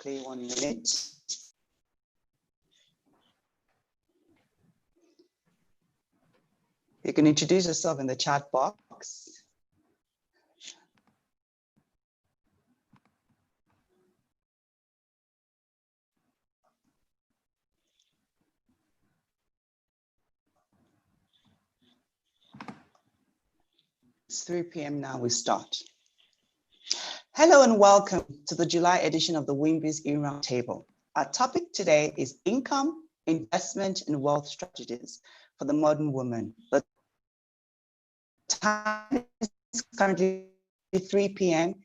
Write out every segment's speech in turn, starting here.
exactly 1 minute. You can introduce yourself in the chat box. It's 3 p.m. now, we start. Hello and welcome to the July edition of the Wimby's E-Roundtable. Our topic today is income, investment, and wealth strategies for the modern woman. The time is currently 3 p.m.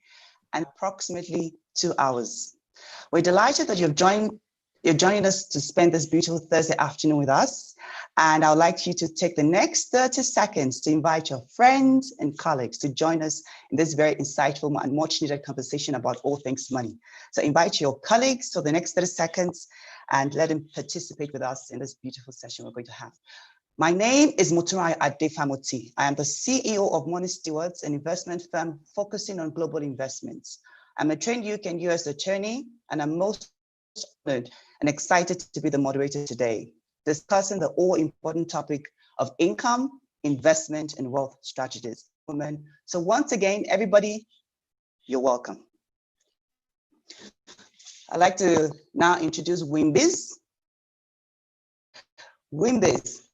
and approximately 2 hours. We're delighted that you're joining us to spend this beautiful Thursday afternoon with us. And I would like you to take the next 30 seconds to invite your friends and colleagues to join us in this very insightful and much needed conversation about all things money. So invite your colleagues for the next 30 seconds and let them participate with us in this beautiful session we're going to have. My name is Motunrayo Ade-Famoti. I am the CEO of Money Stewards, an investment firm focusing on global investments. I'm a trained UK and US attorney, and I'm most honored and excited to be the moderator today, discussing the all-important topic of income, investment, and wealth strategies. Women. So once again, everybody, you're welcome. I'd like to now introduce Wimby's. Wimby's,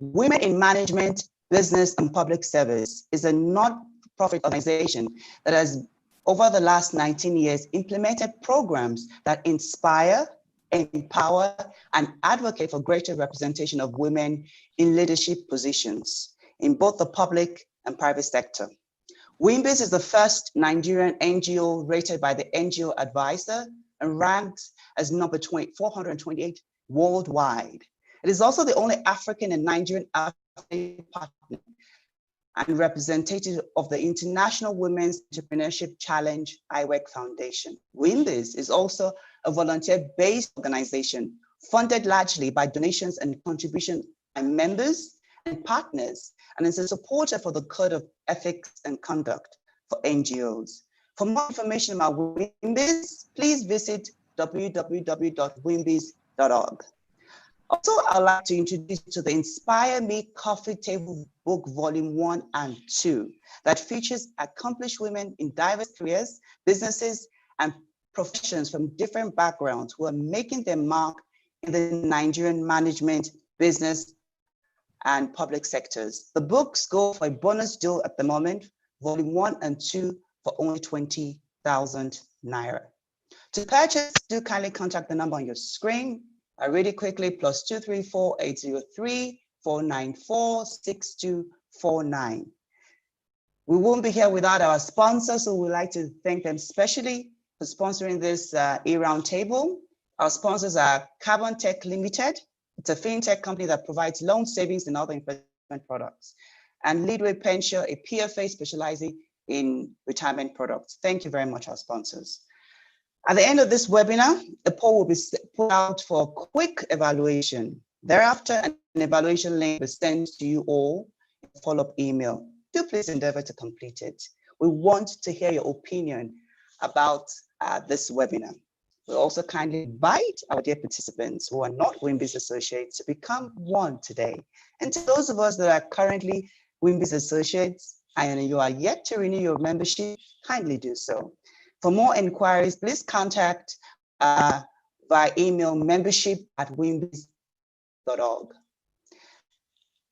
Women in Management, Business, and Public Service, is a not-profit organization that has, over the last 19 years, implemented programs that inspire, empower, and advocate for greater representation of women in leadership positions in both the public and private sector. Wimby's is the first Nigerian NGO rated by the NGO Advisor and ranked as number 428 worldwide. It is also the only African and Nigerian partner and representative of the International Women's Entrepreneurship Challenge IWEC Foundation. Wimby's is also a volunteer-based organization funded largely by donations and contributions by members and partners, and is a supporter for the Code of Ethics and Conduct for NGOs. For more information about Wimby's, please visit www.wimbys.org. Also, I'd like to introduce you to the Inspire Me Coffee Table Book Volume 1 and 2 that features accomplished women in diverse careers, businesses, and professions from different backgrounds who are making their mark in the Nigerian management, business, and public sectors. The books go for a bonus deal at the moment, Volume 1 and 2 for only 20,000 Naira. To purchase, do kindly contact the number on your screen. I read it quickly, +234 803 494 6249. We won't be here without our sponsors, so we'd like to thank them specially for sponsoring this E-Roundtable. Our sponsors are Carbon Tech Limited. It's a fintech company that provides loan savings and other investment products. And Leadway Pension, a PFA specializing in retirement products. Thank you very much, our sponsors. At the end of this webinar, the poll will be put out for a quick evaluation. Thereafter, an evaluation link will be sent to you all in a follow-up email. Do please endeavor to complete it. We want to hear your opinion about this webinar. We also kindly invite our dear participants who are not Wimby's associates to become one today. And to those of us that are currently Wimby's associates and you are yet to renew your membership, kindly do so. For more inquiries, please contact via email membership@wimbys.org.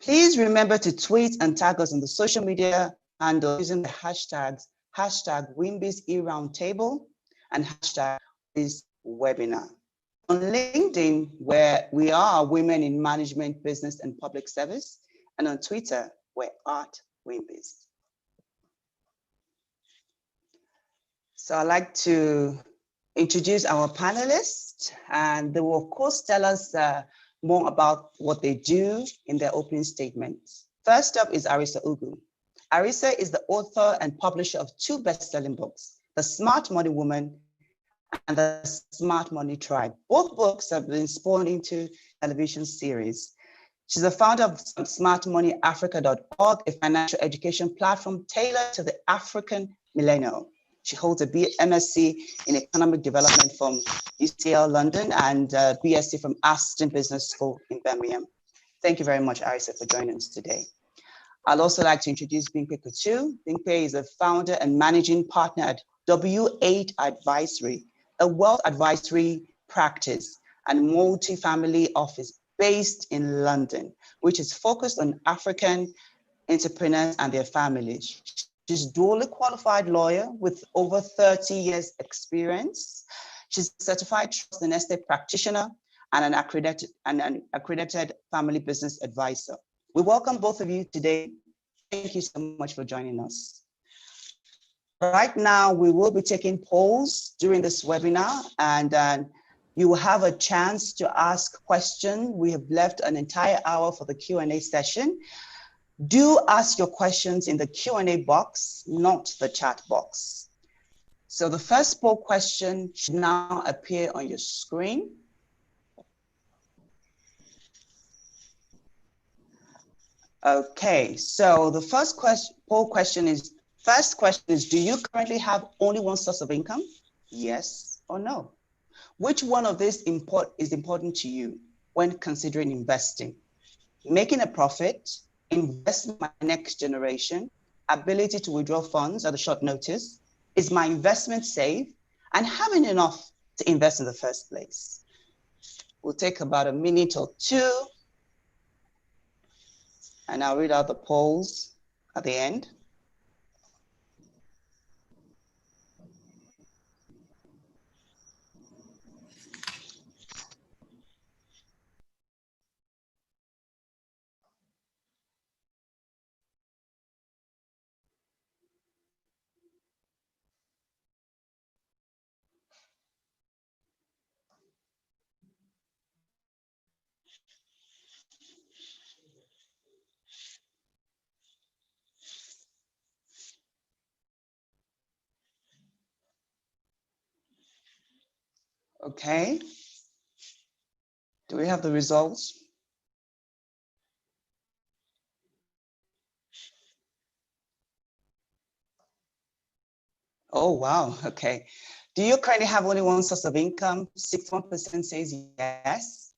Please remember to tweet and tag us on the social media handle using the hashtags #Wimby's E-Roundtable and #WimbysWebinar. On LinkedIn, where we are Women in Management, Business, and Public Service, and on Twitter, we're @Wimbys. So I'd like to introduce our panelists, and they will of course tell us more about what they do in their opening statements. First up is Arisa Ugu. Arisa is the author and publisher of 2 best-selling books, The Smart Money Woman and The Smart Money Tribe. Both books have been spawned into television series. She's the founder of smartmoneyafrica.org, a financial education platform tailored to the African millennial. She holds a MSc in Economic Development from UCL London and BSc from Aston Business School in Birmingham. Thank you very much, Arisa, for joining us today. I'd also like to introduce Bimpe Kutu. Bimpe is a founder and managing partner at W8 Advisory, a wealth advisory practice and multi-family office based in London, which is focused on African entrepreneurs and their families. She's a dually qualified lawyer with over 30 years experience. She's a certified trust and estate practitioner and an accredited family business advisor. We welcome both of you today. Thank you so much for joining us. Right now, we will be taking polls during this webinar, and you will have a chance to ask questions. We have left an entire hour for the Q&A session. Do ask your questions in the Q&A box, not the chat box. So the first poll question should now appear on your screen. Okay, so the first poll question is, do you currently have only one source of income? Yes or no? Which one of these is important to you when considering investing? Making a profit, investing in my next generation, ability to withdraw funds at a short notice, is my investment safe, and having enough to invest in the first place? We'll take about a minute or two, and I'll read out the polls at the end. Okay. Do we have the results? Oh, wow. Okay. Do you currently have only one source of income? 61% says yes,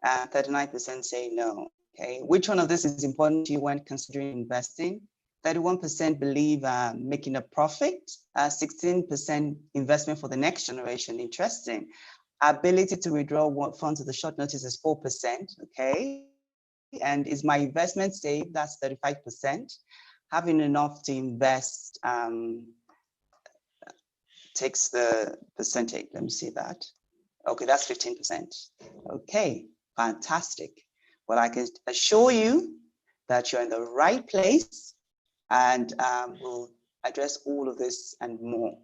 39% say no. Okay. Which one of this is important to you when considering investing? 31% believe making a profit, 16% investment for the next generation. Interesting. Ability to withdraw funds at the short notice is 4%. Okay. And is my investment safe? That's 35%. Having enough to invest takes the percentage. Let me see that. Okay, that's 15%. Okay, fantastic. Well, I can assure you that you're in the right place, and we'll address all of this and more.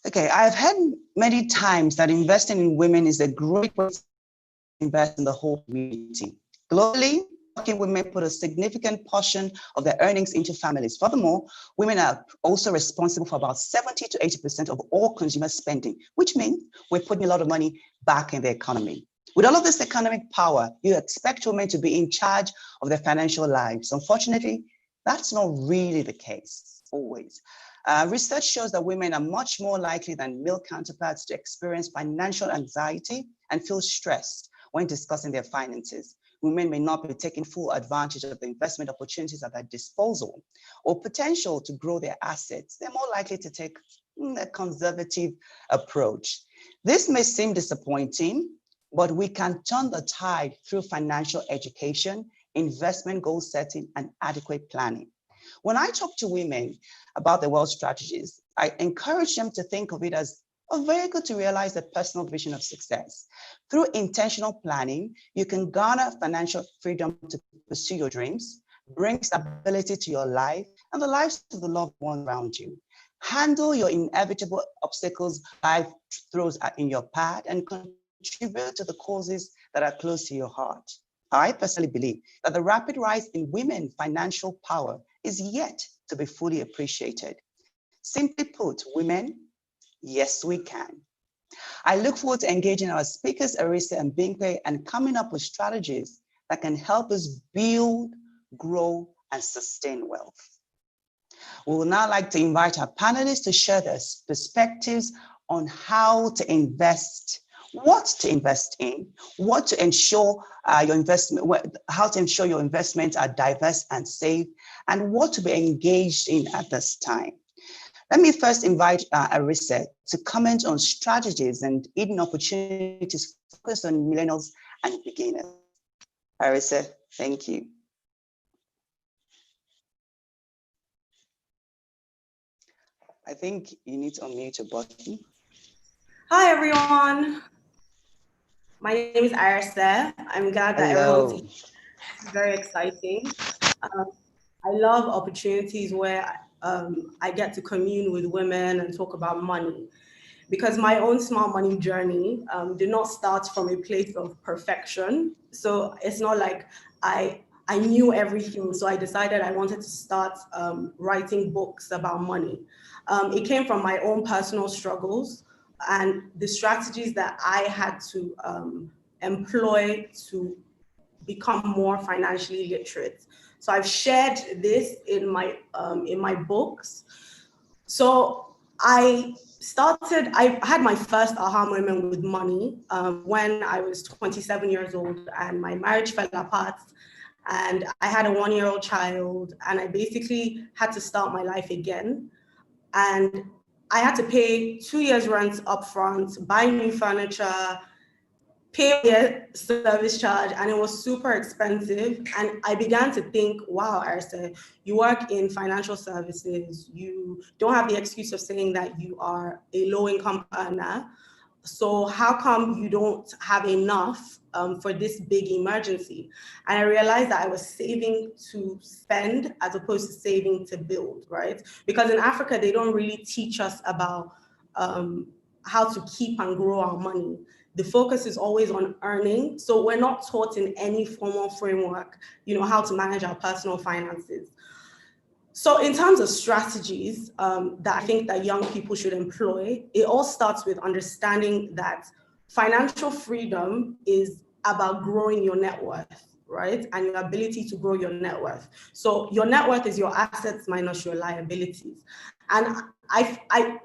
Okay, I've heard many times that investing in women is a great way to invest in the whole community. Globally, working women put a significant portion of their earnings into families. Furthermore, women are also responsible for about 70 to 80% of all consumer spending, which means we're putting a lot of money back in the economy. With all of this economic power, you expect women to be in charge of their financial lives. Unfortunately, that's not really the case always. Research shows that women are much more likely than male counterparts to experience financial anxiety and feel stressed when discussing their finances. Women may not be taking full advantage of the investment opportunities at their disposal or potential to grow their assets. They're more likely to take a conservative approach. This may seem disappointing, but we can turn the tide through financial education, investment goal setting, and adequate planning. When I talk to women about their wealth strategies, I encourage them to think of it as a vehicle to realize their personal vision of success. Through intentional planning, you can garner financial freedom to pursue your dreams, bring stability to your life and the lives of the loved ones around you. Handle your inevitable obstacles life throws in your path and contribute to the causes that are close to your heart. I personally believe that the rapid rise in women's financial power is yet to be fully appreciated. Simply put, women, yes, we can. I look forward to engaging our speakers, Arisa and Bimpe, and coming up with strategies that can help us build, grow, and sustain wealth. We would now like to invite our panelists to share their perspectives on how to invest, what to invest in, what to ensure your investment, how to ensure your investments are diverse and safe, and what to be engaged in at this time. Let me first invite Arisa to comment on strategies and hidden opportunities focused on millennials and beginners. Arisa, thank you. I think you need to unmute your button. Hi, everyone. My name is Arisa. I'm glad that everyone's here. It's very exciting. I love opportunities where I get to commune with women and talk about money, because my own smart money journey did not start from a place of perfection. So it's not like I knew everything. So I decided I wanted to start writing books about money. It came from my own personal struggles and the strategies that I had to employ to become more financially literate. So I've shared this in my books. So I had my first aha moment with money when I was 27 years old and my marriage fell apart and I had a 1-year-old child and I basically had to start my life again. And I had to pay 2 years rent upfront, buy new furniture, pay a service charge, and it was super expensive. And I began to think, wow, Arisa, you work in financial services. You don't have the excuse of saying that you are a low-income earner. So how come you don't have enough for this big emergency? And I realized that I was saving to spend as opposed to saving to build, right? Because in Africa, they don't really teach us about how to keep and grow our money. The focus is always on earning. So we're not taught in any formal framework, how to manage our personal finances. So in terms of strategies that I think that young people should employ, it all starts with understanding that financial freedom is about growing your net worth, right? And your ability to grow your net worth. So your net worth is your assets minus your liabilities. And I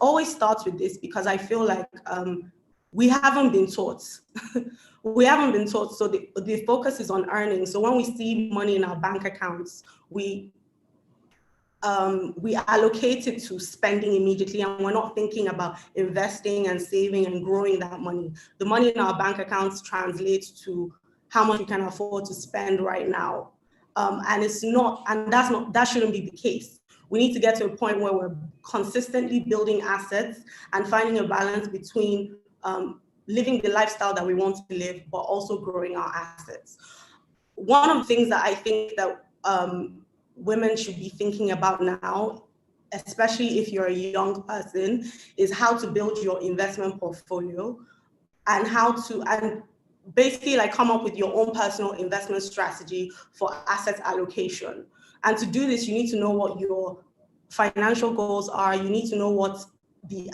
always start with this because I feel like we haven't been taught. We haven't been taught. So the focus is on earning. So when we see money in our bank accounts, we allocate it to spending immediately, and we're not thinking about investing and saving and growing that money. The money in our bank accounts translates to how much we can afford to spend right now. And that shouldn't be the case. We need to get to a point where we're consistently building assets and finding a balance between living the lifestyle that we want to live, but also growing our assets. One of the things that I think that women should be thinking about now, especially if you're a young person, is how to build your investment portfolio and basically like come up with your own personal investment strategy for asset allocation. And to do this, you need to know what your financial goals are. You need to know what you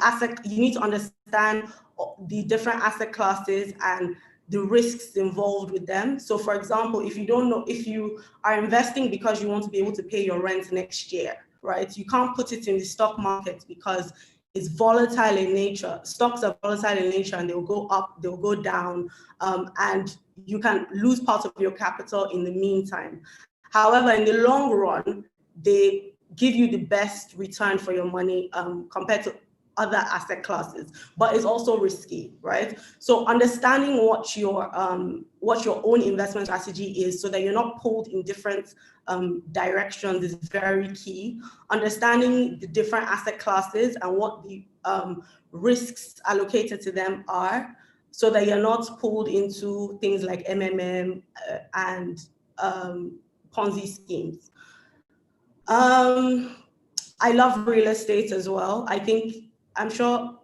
need to understand the different asset classes and the risks involved with them. So for example, if you are investing because you want to be able to pay your rent next year, right? You can't put it in the stock market because it's volatile in nature. Stocks are volatile in nature and they'll go up, they'll go down, and you can lose part of your capital in the meantime. However, in the long run, they give you the best return for your money compared to other asset classes, but it's also risky, right? So understanding what your own investment strategy is so that you're not pulled in different directions is very key. Understanding the different asset classes and what the risks allocated to them are so that you're not pulled into things like MMM and Ponzi schemes. I love real estate as well. I'm sure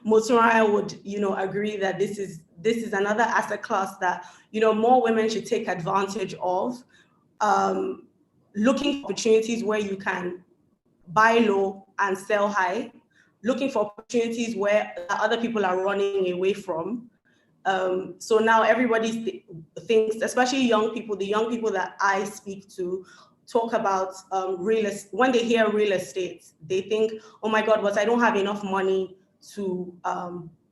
Motunrayo would, agree that this is another asset class that, more women should take advantage of. Looking for opportunities where you can buy low and sell high. Looking for opportunities where other people are running away from. So now everybody thinks, especially young people, the young people that I speak to, talk about real estate, when they hear real estate, they think, oh my God, but I don't have enough money to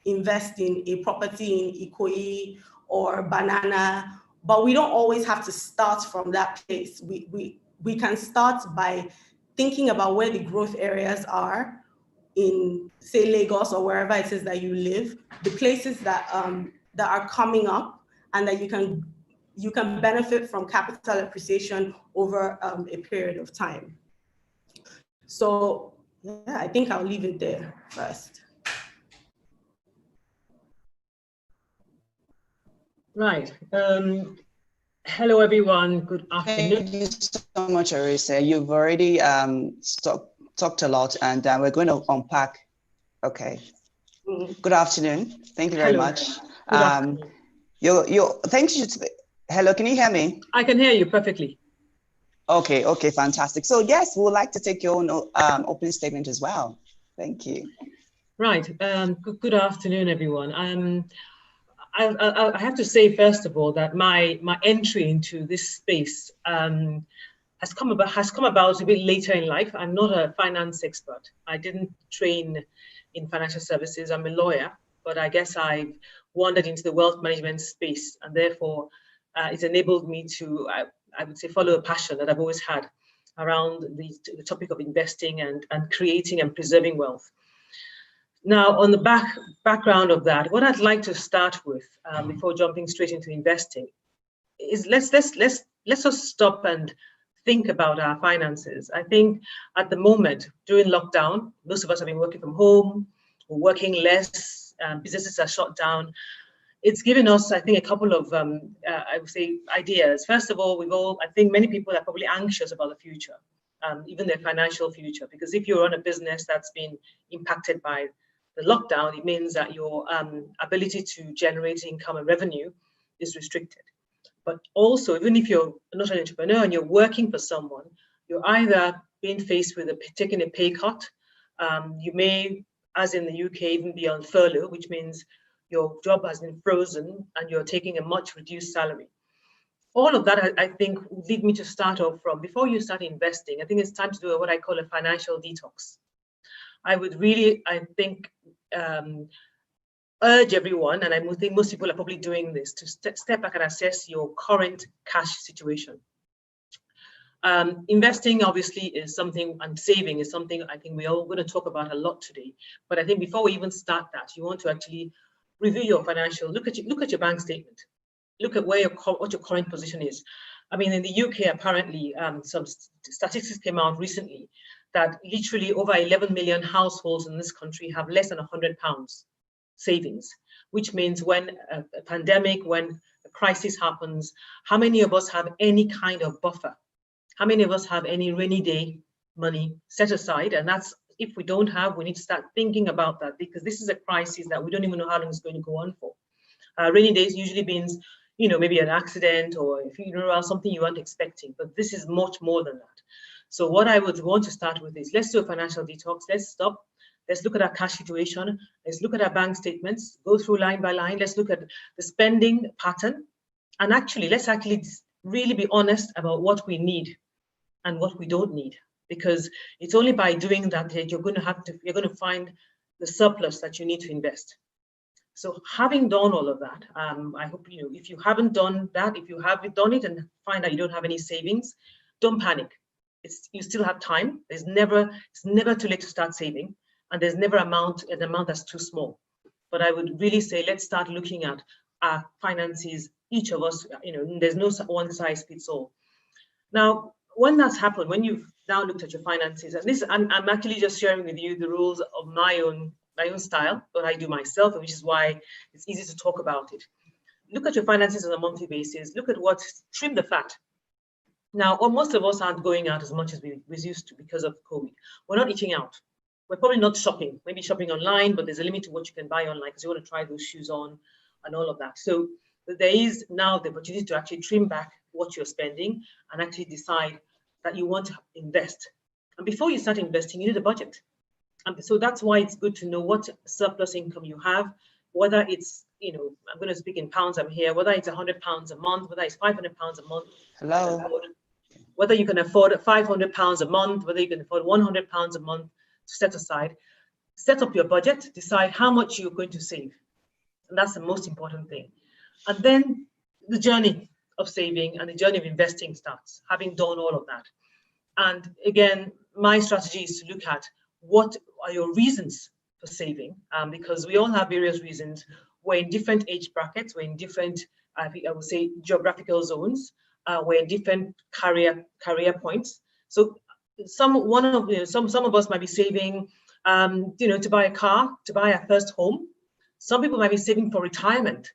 invest in a property in Ikoyi or Banana. But we don't always have to start from that place. We can start by thinking about where the growth areas are in, say, Lagos or wherever it is that you live, the places that that are coming up, and that you can benefit from capital appreciation over a period of time. So yeah, I think I'll leave it there first. Right. Hello, everyone. Good afternoon. Thank you so much, Arisa. You've already talked a lot, and we're going to unpack. Okay. Good afternoon. Thank you very much. Good afternoon. Thank you. Hello, can you hear me? I can hear you perfectly. Okay, fantastic. So yes, we would like to take your own opening statement as well. Thank you. Right. Good afternoon, everyone. I have to say, first of all, that my entry into this space has come about a bit later in life. I'm not a finance expert. I didn't train in financial services. I'm a lawyer, but I guess I've wandered into the wealth management space, and therefore it's enabled me to, I would say, follow a passion that I've always had around the topic of investing and creating and preserving wealth. Now, on the background of that, what I'd like to start with before jumping straight into investing is let's just stop and think about our finances. I think at the moment, during lockdown, most of us have been working from home, we're working less, businesses are shut down. It's given us, I think, a couple of, I would say, ideas. First of all, I think many people are probably anxious about the future, even their financial future, because if you run a business that's been impacted by the lockdown, it means that your ability to generate income and revenue is restricted. But also, even if you're not an entrepreneur and you're working for someone, you're either being faced with taking a pay cut. You may, as in the UK, even be on furlough, which means your job has been frozen and you're taking a much reduced salary. All of that, I think, would lead me to start off from, before you start investing, I think it's time to do what I call a financial detox. I would really, I think, urge everyone, and I think most people are probably doing this, to step back and assess your current cash situation. Investing obviously is something, and saving is something I think we're all going to talk about a lot today. But I think before we even start that, you want to actually review your financial, look at your bank statement, look at what your current position is. I mean, in the UK, apparently, some statistics came out recently that literally over 11 million households in this country have less than £100 savings, which means when a pandemic, when a crisis happens, how many of us have any kind of buffer? How many of us have any rainy day money set aside? And that's, if we don't have, we need to start thinking about that, because this is a crisis that we don't even know how long it's going to go on for. Rainy days usually means, you know, maybe an accident or a funeral, something you weren't expecting, but this is much more than that. So what I would want to start with is, let's do a financial detox. Let's stop. Let's look at our cash situation. Let's look at our bank statements, go through line by line. Let's look at the spending pattern. And actually, let's actually really be honest about what we need and what we don't need, because it's only by doing that you're going to find the surplus that you need to invest. So having done all of that, I hope, you know, if you haven't done that, if you have done it and find that you don't have any savings, don't panic. You still have time. It's never too late to start saving, and there's never an amount that's too small. But I would really say, let's start looking at our finances. Each of us, you know, there's no one size fits all. Now, when that's happened, when you've now looked at your finances, and this, I'm actually just sharing with you the rules of my own style, what I do myself, which is why it's easy to talk about it. Look at your finances on a monthly basis. Look at trim the fat. Now, most of us aren't going out as much as we used to because of COVID. We're not eating out. We're probably not shopping, maybe shopping online, but there's a limit to what you can buy online because you want to try those shoes on and all of that. So there is now the opportunity to actually trim back what you're spending and actually decide that you want to invest. And before you start investing, you need a budget. And so that's why it's good to know what surplus income you have, whether it's, you know, I'm going to speak in pounds, I'm here, whether it's £100 a month, whether it's £500 a month. Hello. whether you can afford £500 a month, whether you can afford £100 a month to set aside, set up your budget, decide how much you're going to save. And that's the most important thing. And then the journey of saving and the journey of investing starts, having done all of that. And again, my strategy is to look at what are your reasons for saving, because we all have various reasons. We're in different age brackets, we're in different, I would say, geographical zones, we're in different career points. So some of us might be saving, to buy a car, to buy a first home. Some people might be saving for retirement.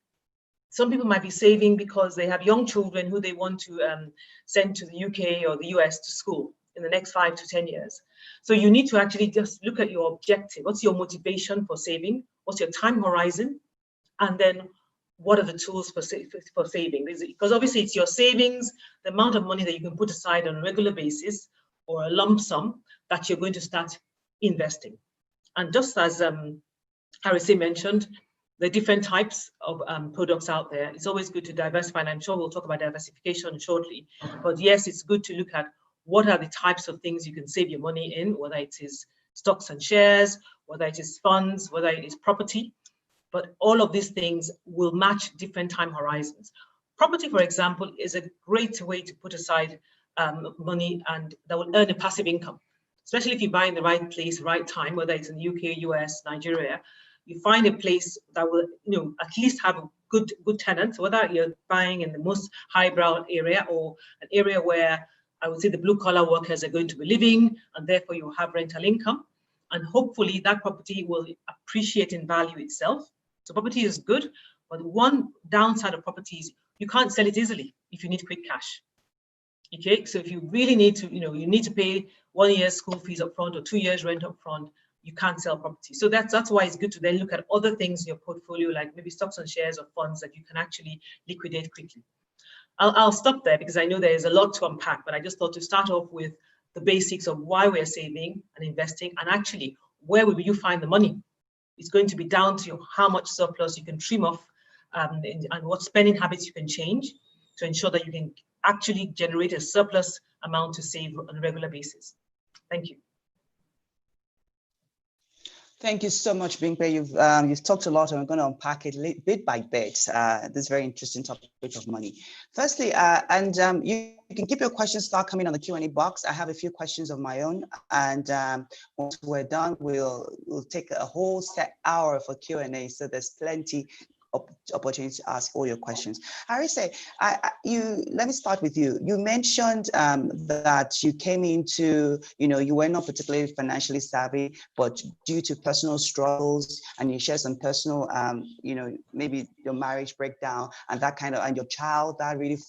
Some people might be saving because they have young children who they want to send to the UK or the US to school in the next 5 to 10 years. So you need to actually just look at your objective. What's your motivation for saving? What's your time horizon? And then what are the tools for saving? Because obviously it's your savings, the amount of money that you can put aside on a regular basis or a lump sum that you're going to start investing. And just as Harrison mentioned, the different types of products out there, it's always good to diversify, and I'm sure we'll talk about diversification shortly. But yes, it's good to look at what are the types of things you can save your money in, whether it is stocks and shares, whether it is funds, whether it is property. But all of these things will match different time horizons. Property, for example, is a great way to put aside money and that will earn a passive income, especially if you buy in the right place, right time, whether it's in the UK, US, Nigeria. You find a place that will, at least have a good tenants, whether you're buying in the most highbrow area or an area where I would say the blue collar workers are going to be living, and therefore you have rental income. And hopefully that property will appreciate in value itself. So property is good, but one downside of property is you can't sell it easily if you need quick cash. Okay, so if you really need to, you need to pay 1 year's school fees up front or 2 years rent up front, you can't sell property. So that's why it's good to then look at other things in your portfolio, like maybe stocks and shares or funds that you can actually liquidate quickly. I'll stop there because I know there is a lot to unpack, but I just thought to start off with the basics of why we're saving and investing, and actually where will you find the money? It's going to be down to how much surplus you can trim off and what spending habits you can change to ensure that you can actually generate a surplus amount to save on a regular basis. Thank you. Thank you so much, Bimpe. You've talked a lot, and we're going to unpack it bit by bit. This very interesting topic of money. Firstly, you can keep your questions start coming on the Q&A box. I have a few questions of my own, and once we're done, we'll take a whole hour for Q&A. So there's plenty opportunity to ask all your questions. Harris, let me start with you. You mentioned that you came into, you were not particularly financially savvy, but due to personal struggles, and you share some personal, maybe your marriage breakdown and that and your child, that really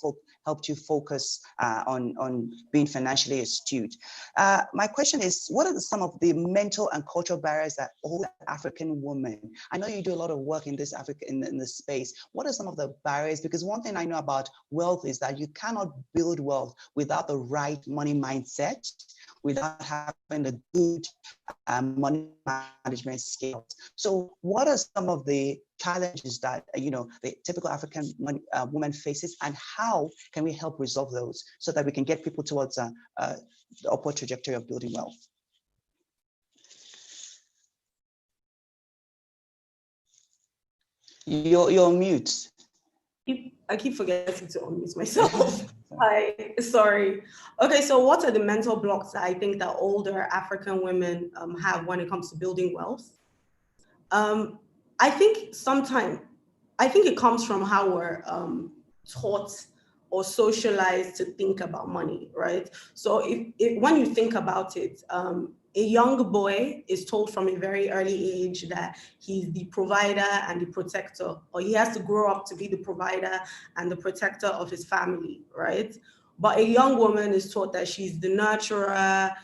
helped you focus on being financially astute. My question is, what are some of the mental and cultural barriers that hold African women? I know you do a lot of work in this in this space. What are some of the barriers? Because one thing I know about wealth is that you cannot build wealth without the right money mindset, without having the good money management skills. So what are some of the challenges that the typical African woman faces, and how can we help resolve those so that we can get people towards the upward trajectory of building wealth? You're on mute. I keep forgetting to unmute myself. Hi, sorry. Okay, so what are the mental blocks that I think that older African women have when it comes to building wealth? I think it comes from how we're taught or socialized to think about money, right? So if when you think about it, a young boy is told from a very early age that he's the provider and the protector, or he has to grow up to be the provider and the protector of his family, right? But a young woman is taught that she's the nurturer,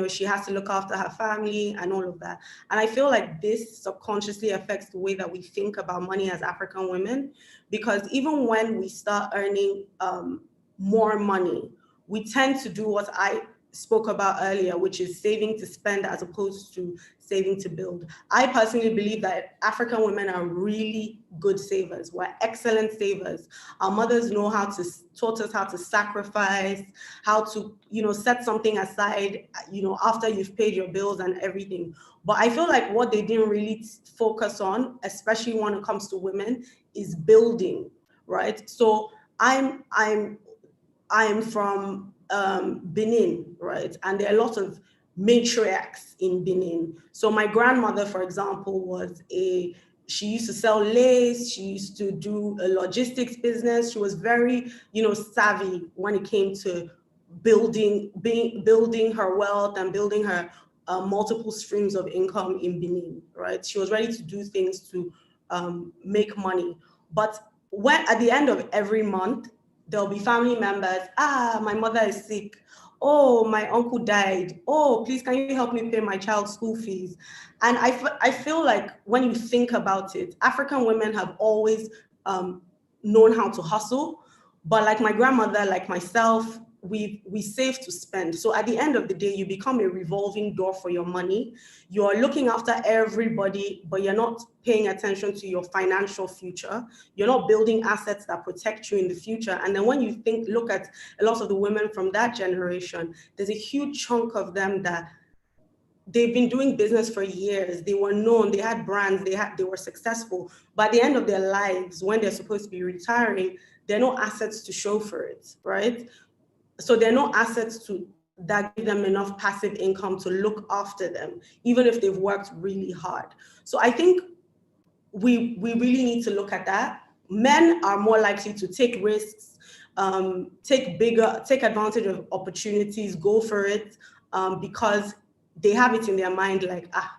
she has to look after her family and all of that. And I feel like this subconsciously affects the way that we think about money as African women, because even when we start earning more money, we tend to do what I spoke about earlier, which is saving to spend as opposed to saving to build. I personally believe that African women are really good savers. We're excellent savers. Our mothers know taught us how to sacrifice, how to, set something aside, after you've paid your bills and everything. But I feel like what they didn't really focus on, especially when it comes to women, is building, right? So I'm from Benin, right? And there are a lot of matriarchs in Benin. So my grandmother, for example, she used to sell lace. She used to do a logistics business. She was very, savvy when it came to building her wealth and building her multiple streams of income in Benin, right? She was ready to do things to make money. But at the end of every month, there'll be family members. My mother is sick. Oh, my uncle died. Oh, please, can you help me pay my child's school fees? And I feel like when you think about it, African women have always known how to hustle. But like my grandmother, like myself, we save to spend. So at the end of the day, you become a revolving door for your money. You're looking after everybody, but you're not paying attention to your financial future. You're not building assets that protect you in the future. And then when you look at a lot of the women from that generation, there's a huge chunk of them that they've been doing business for years. They were known, they had brands, they were successful. But at the end of their lives, when they're supposed to be retiring, there are no assets to show for it, right? So there are no assets that give them enough passive income to look after them, even if they've worked really hard. So I think we really need to look at that. Men are more likely to take risks, take advantage of opportunities, go for it, because they have it in their mind like, I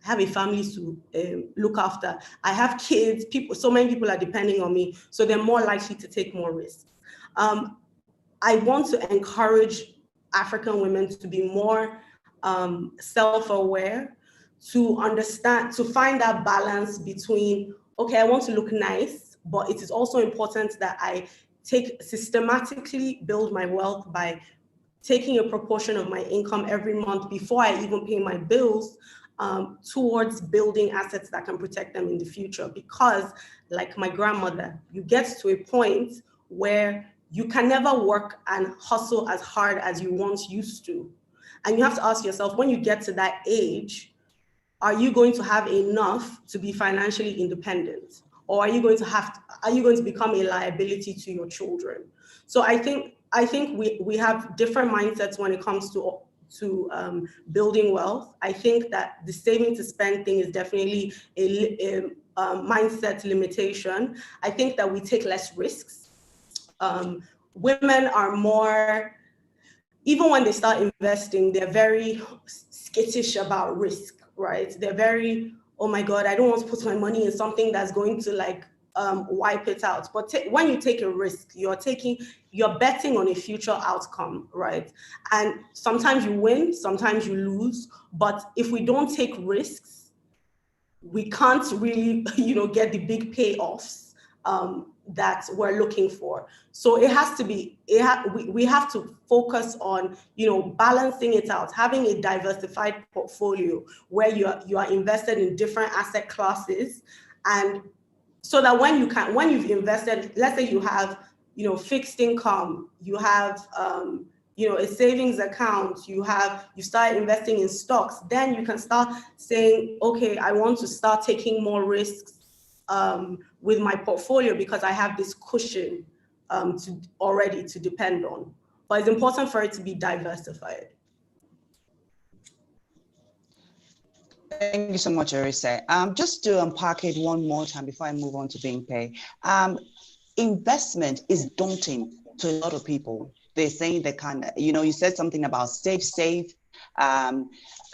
have a family to look after. I have kids, so many people are depending on me. So they're more likely to take more risks. I want to encourage African women to be more self-aware, to understand, to find that balance between, okay, I want to look nice, but it is also important that I systematically build my wealth by taking a proportion of my income every month before I even pay my bills towards building assets that can protect them in the future. Because like my grandmother, you get to a point where you can never work and hustle as hard as you once used to. And you have to ask yourself, when you get to that age, are you going to have enough to be financially independent? Or are you going to become a liability to your children? So I think we have different mindsets when it comes to building wealth. I think that the saving to spend thing is definitely a mindset limitation. I think that we take less risks. Women are more, even when they start investing, they're very skittish about risk, right? They're very, oh my God, I don't want to put my money in something that's going to wipe it out. But when you take a risk, you're betting on a future outcome, right? And sometimes you win, sometimes you lose. But if we don't take risks, we can't really, get the big payoffs that we're looking for. So it has to be, we have to focus on, balancing it out, having a diversified portfolio where you are invested in different asset classes. And so that when you've invested, let's say you have, fixed income, you have, a savings account, you start investing in stocks, then you can start saying, okay, I want to start taking more risks with my portfolio because I have this cushion to depend on. But it's important for it to be diversified. Thank you so much, Arisa. Just to unpack it one more time before I move on to Bingpay. Investment is daunting to a lot of people. They're saying they can't, you said something about save.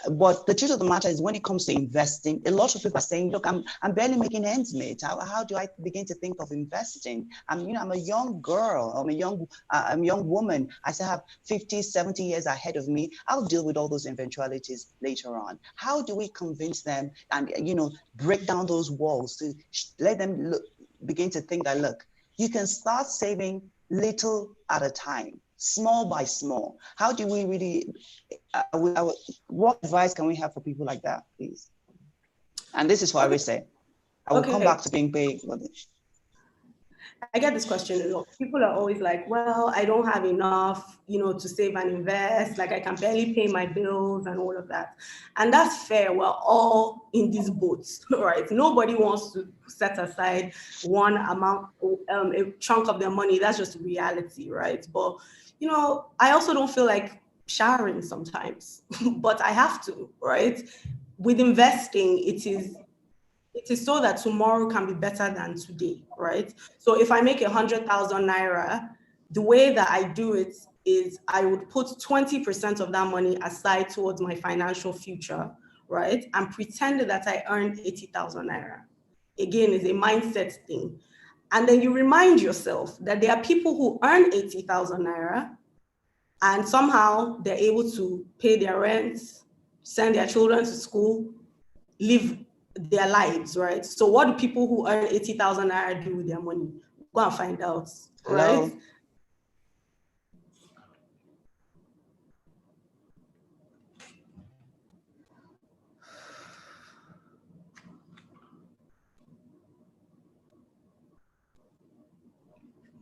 But the truth of the matter is when it comes to investing, a lot of people are saying, look, I'm barely making ends meet. How do I begin to think of investing? I'm a young girl. I'm a young woman. I still have 50, 70 years ahead of me. I'll deal with all those eventualities later on. How do we convince them and, break down those walls to let them begin to think that, look, you can start saving little at a time. small by small. How do we really, what advice can we have for people like that, please? And this is for Arise. I will come back to being paid for this. I get this question a lot. People are always like, well, I don't have enough, to save and invest. Like I can barely pay my bills and all of that. And that's fair. We're all in these boats, right? Nobody wants to set aside one amount, a chunk of their money. That's just reality, right? But, I also don't feel like showering sometimes, but I have to, right? With investing, it is so that tomorrow can be better than today, right? So if I make 100,000 naira, the way that I do it is I would put 20% of that money aside towards my financial future, right? And pretend that I earned 80,000 naira. Again, it's a mindset thing. And then you remind yourself that there are people who earn 80,000 naira and somehow they're able to pay their rent, send their children to school, live their lives, right? So what do people who earn 80,000 naira do with their money? Go and find out, right?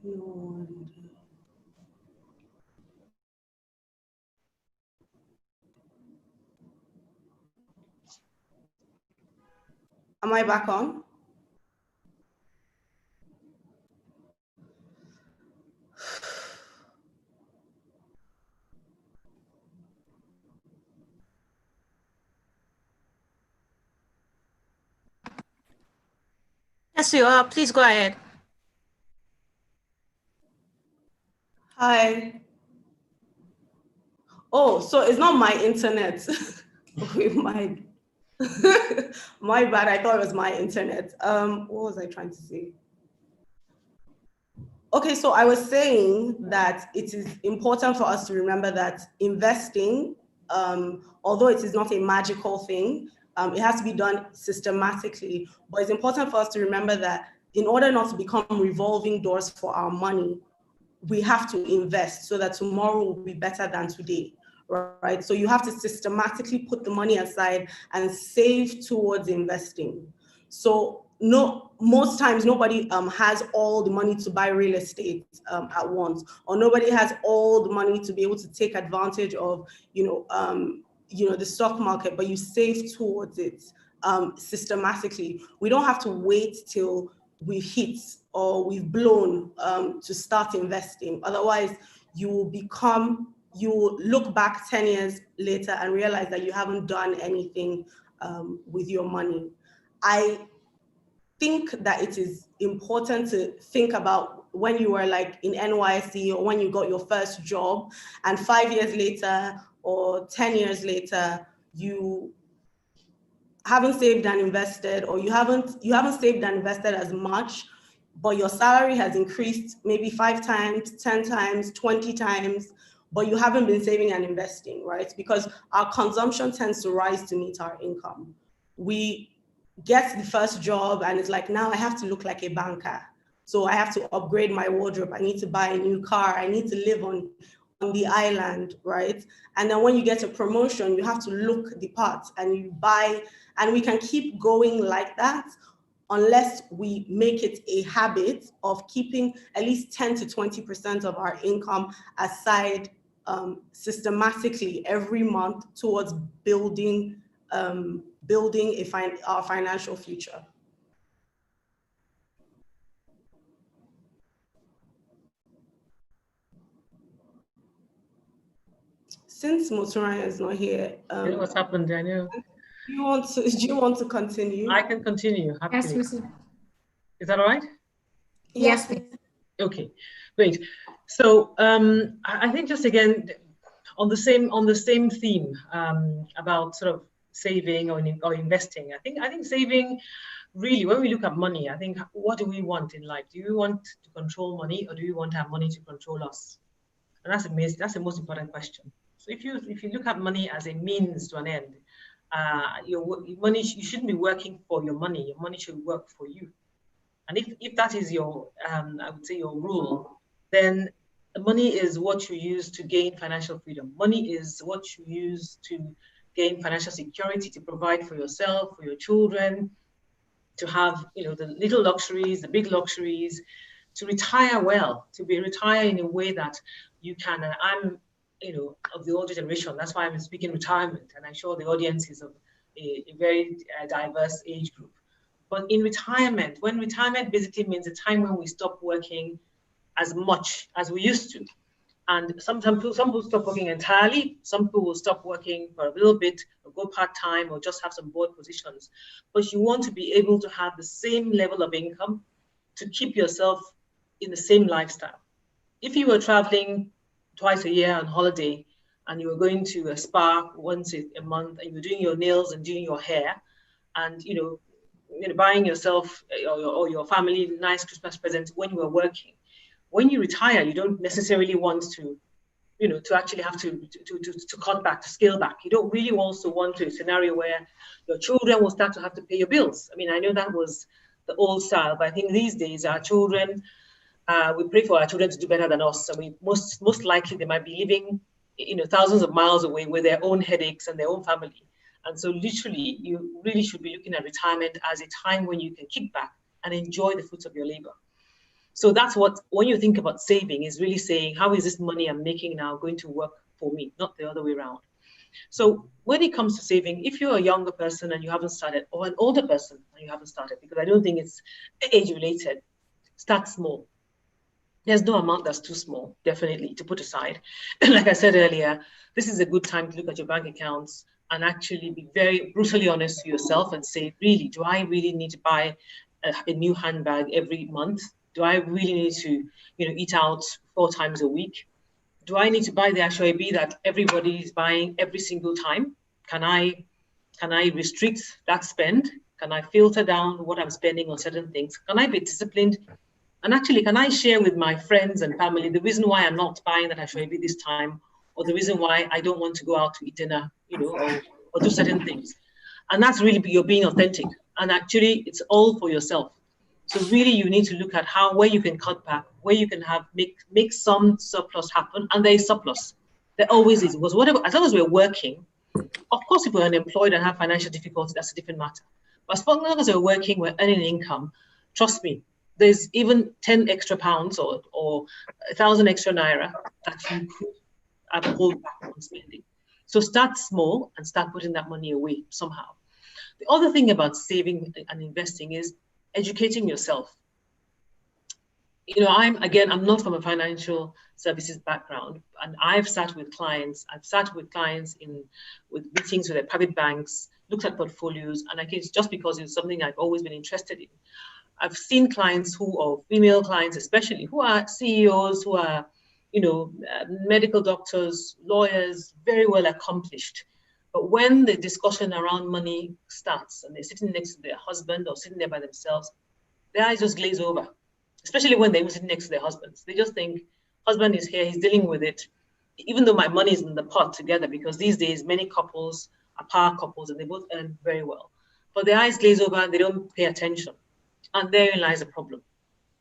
No. Am I back on? Yes, you are. Please go ahead. Hi. Oh, so it's not my internet. my my bad. I thought it was my internet. What was I trying to say? Okay, so I was saying that it is important for us to remember that investing, although it is not a magical thing, it has to be done systematically. But it's important for us to remember that in order not to become revolving doors for our money, we have to invest so that tomorrow will be better than today, right? So you have to systematically put the money aside and save towards investing. So most times nobody has all the money to buy real estate at once, or nobody has all the money to be able to take advantage of, the stock market, but you save towards it systematically. We don't have to wait till we've hit or we've blown to start investing. Otherwise, you will look back 10 years later and realize that you haven't done anything with your money. I think that it is important to think about when you were like in NYC or when you got your first job, and 5 years later or 10 years later, you haven't saved and invested, or you haven't saved and invested as much, but your salary has increased maybe 5 times, 10 times, 20 times, but you haven't been saving and investing, right? Because our consumption tends to rise to meet our income. We get the first job and it's like, now I have to look like a banker. So I have to upgrade my wardrobe. I need to buy a new car. I need to live on the island, right? And then when you get a promotion, you have to look the part and you buy, and we can keep going like that unless we make it a habit of keeping at least 10 to 20% of our income aside systematically every month towards building our financial future. Since Motunrayo is not here, you know what's happened, Daniel? Do you want to continue? I can continue. Yes, Happily. Mrs. Is that all right? Yes, please. Okay, great. So I think just again on the same theme about sort of saving or investing. I think saving, really, when we look at money, I think, what do we want in life? Do you want to control money, or do you want our money to control us? And that's the most important question. So if you look at money as a means to an end, your money, you shouldn't be working for your money. Your money should work for you. And if that is your, I would say, your rule, then Money is what you use to gain financial freedom. Money is what you use to gain financial security, to provide for yourself, for your children, to have, the little luxuries, the big luxuries, to retire well, to be retired in a way that you can. I'm, of the older generation. That's why I'm speaking retirement, and I'm sure the audience is of a very diverse age group. But in retirement, when retirement basically means a time when we stop working as much as we used to. And some people stop working entirely. Some people will stop working for a little bit, or go part-time, or just have some board positions. But you want to be able to have the same level of income to keep yourself in the same lifestyle. If you were traveling twice a year on holiday, and you were going to a spa once a month, and you were doing your nails and doing your hair, and buying yourself or your family nice Christmas presents when you were working. When you retire, you don't necessarily want to, to actually have to cut back, to scale back. You don't really also want a scenario where your children will start to have to pay your bills. I mean, I know that was the old style, but I think these days our children, we pray for our children to do better than us. I mean, most likely they might be living, thousands of miles away with their own headaches and their own family. And so literally, you really should be looking at retirement as a time when you can kick back and enjoy the fruits of your labor. So that's what, when you think about saving, is really saying, how is this money I'm making now going to work for me, not the other way around. So when it comes to saving, if you're a younger person and you haven't started, or an older person and you haven't started, because I don't think it's age related, start small. There's no amount that's too small, definitely, to put aside. And like I said earlier, this is a good time to look at your bank accounts and actually be very brutally honest to yourself and say, really, do I really need to buy a new handbag every month? Do I really need to, eat out 4 times a week? Do I need to buy the Ashwabi that everybody is buying every single time? Can I restrict that spend? Can I filter down what I'm spending on certain things? Can I be disciplined? And actually, can I share with my friends and family the reason why I'm not buying that Ashwabi this time, or the reason why I don't want to go out to eat dinner, or do certain things? And that's really you're being authentic. And actually, it's all for yourself. So really, you need to look at where you can cut back, where you can make some surplus happen, and there is surplus. There always is, because whatever, as long as we're working, of course, if we're unemployed and have financial difficulties, that's a different matter. But as long as we're working, we're earning income. Trust me, there's even 10 extra pounds or 1,000 extra naira that you could hold back on spending. So start small and start putting that money away somehow. The other thing about saving and investing is educating yourself. I'm not from a financial services background, and I've sat with clients. With meetings with their private banks, looked at portfolios, and I guess just because it's something I've always been interested in. I've seen clients female clients especially, who are CEOs, who are, medical doctors, lawyers, very well accomplished. But when the discussion around money starts and they're sitting next to their husband or sitting there by themselves, their eyes just glaze over, especially when they're sitting next to their husbands. They just think, husband is here, he's dealing with it, even though my money is in the pot together, because these days many couples are power couples and they both earn very well. But their eyes glaze over and they don't pay attention. And therein lies a problem.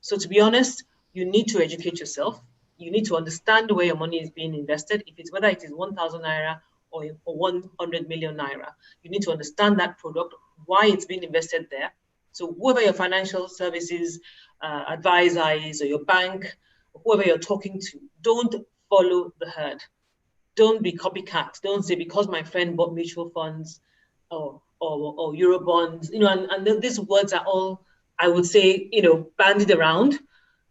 So to be honest, you need to educate yourself. You need to understand where your money is being invested. Whether it is 1,000 naira or 100 million naira, you need to understand that product, why it's being invested there. So whoever your financial services advisor is, or your bank, or whoever you're talking to, don't follow the herd. Don't be copycat. Don't say, because my friend bought mutual funds or Eurobonds, and these words are all, I would say, bandied around,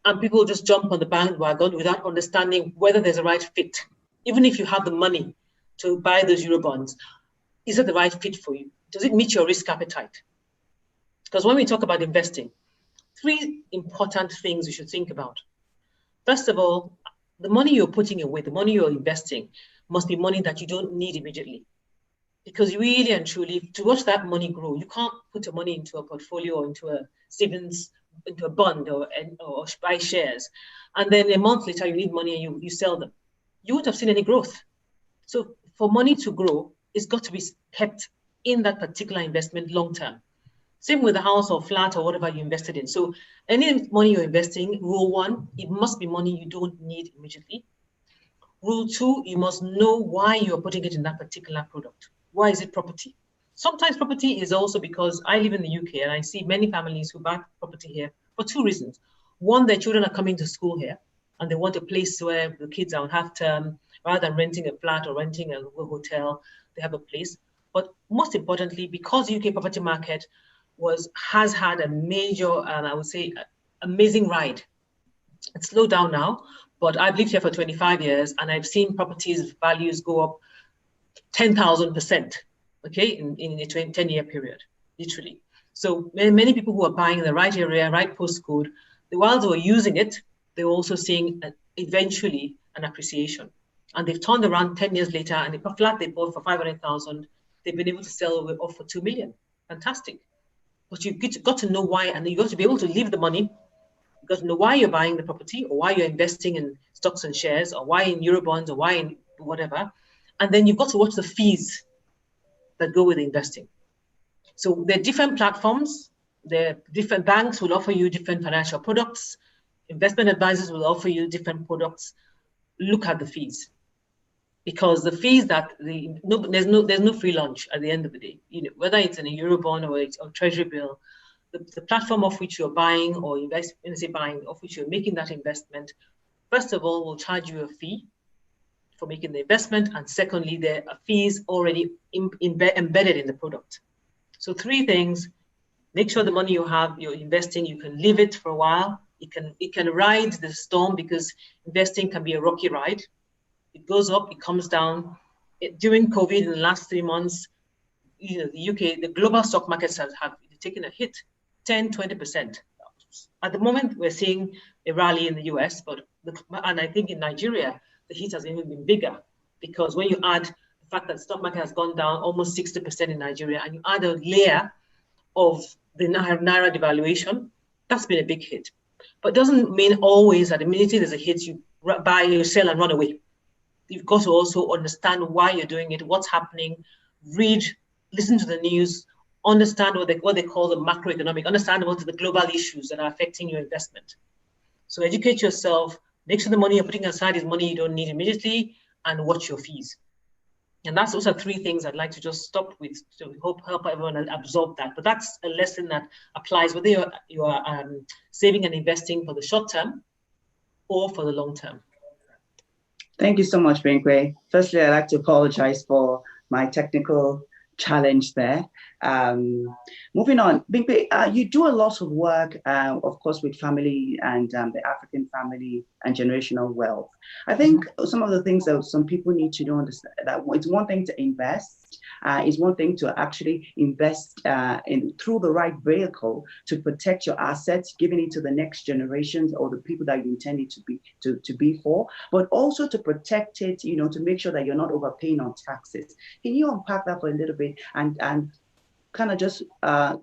and people just jump on the bandwagon without understanding whether there's a right fit. Even if you have the money to buy those Eurobonds, is it the right fit for you? Does it meet your risk appetite? Because when we talk about investing, 3 important things you should think about. First of all, the money you're putting away, the money you're investing, must be money that you don't need immediately. Because really and truly, to watch that money grow, you can't put your money into a portfolio or into a savings, into a bond or buy shares. And then a month later, you need money and you sell them. You won't have seen any growth. So for money to grow, it's got to be kept in that particular investment long term. Same with the house or flat or whatever you invested in. So any money you're investing, rule one, it must be money you don't need immediately. Rule two, you must know why you're putting it in that particular product. Why is it property? Sometimes property is also because I live in the UK and I see many families who buy property here for two reasons. One, their children are coming to school here and they want a place where the kids are on half term, rather than renting a flat or renting a hotel, they have a place. But most importantly, because the UK property market has had a major, I would say, amazing ride. It's slowed down now, but I've lived here for 25 years and I've seen properties values go up 10,000%, okay, in a 10-year period, literally. So many people who are buying in the right area, right postcode, while they were using it, they were also seeing eventually an appreciation. And they've turned around 10 years later and the flat they bought for 500,000, they've been able to sell off for 2 million. Fantastic. But you've got to know why, and you've got to be able to leave the money. You've got to know why you're buying the property or why you're investing in stocks and shares or why in Eurobonds or why in whatever. And then you've got to watch the fees that go with investing. So there are different platforms. There are different banks will offer you different financial products. Investment advisors will offer you different products. Look at the fees, because the fees that there's no free lunch at the end of the day. You know, whether it's in a Eurobond or it's a treasury bill, the platform of which you're buying or of which you're making that investment, first of all, will charge you a fee for making the investment, and secondly, there are fees already embedded in the product. So three things: make sure the money you're investing, you can leave it for a while. It can ride the storm, because investing can be a rocky ride. It goes up, it comes down. During COVID, in the last 3 months, you know, the UK, the global stock markets have taken a hit, 10, 20%. At the moment, we're seeing a rally in the US, and I think in Nigeria, the hit has even been bigger, because when you add the fact that the stock market has gone down almost 60% in Nigeria, and you add a layer of the Naira devaluation, that's been a big hit. But it doesn't mean always that immediately there's a hit, you buy, you sell and run away. You've got to also understand why you're doing it, what's happening, read, listen to the news, understand what they call the macroeconomic, understand what are the global issues that are affecting your investment. So educate yourself, make sure the money you're putting aside is money you don't need immediately, and watch your fees. And those are three things I'd like to just stop with to help everyone absorb that. But that's a lesson that applies whether you're saving and investing for the short term or for the long term. Thank you so much, Binkwe. Firstly, I'd like to apologize for my technical challenge there. Moving on, Binkwe, you do a lot of work, of course, with family and the African family and generational wealth. I think some of the things that some people need to know, understand that it's one thing to invest, it's one thing to actually invest through the right vehicle to protect your assets, giving it to the next generations or the people that you intend it to be for, but also to protect it, you know, to make sure that you're not overpaying on taxes. Can you unpack that for a little bit and kind of just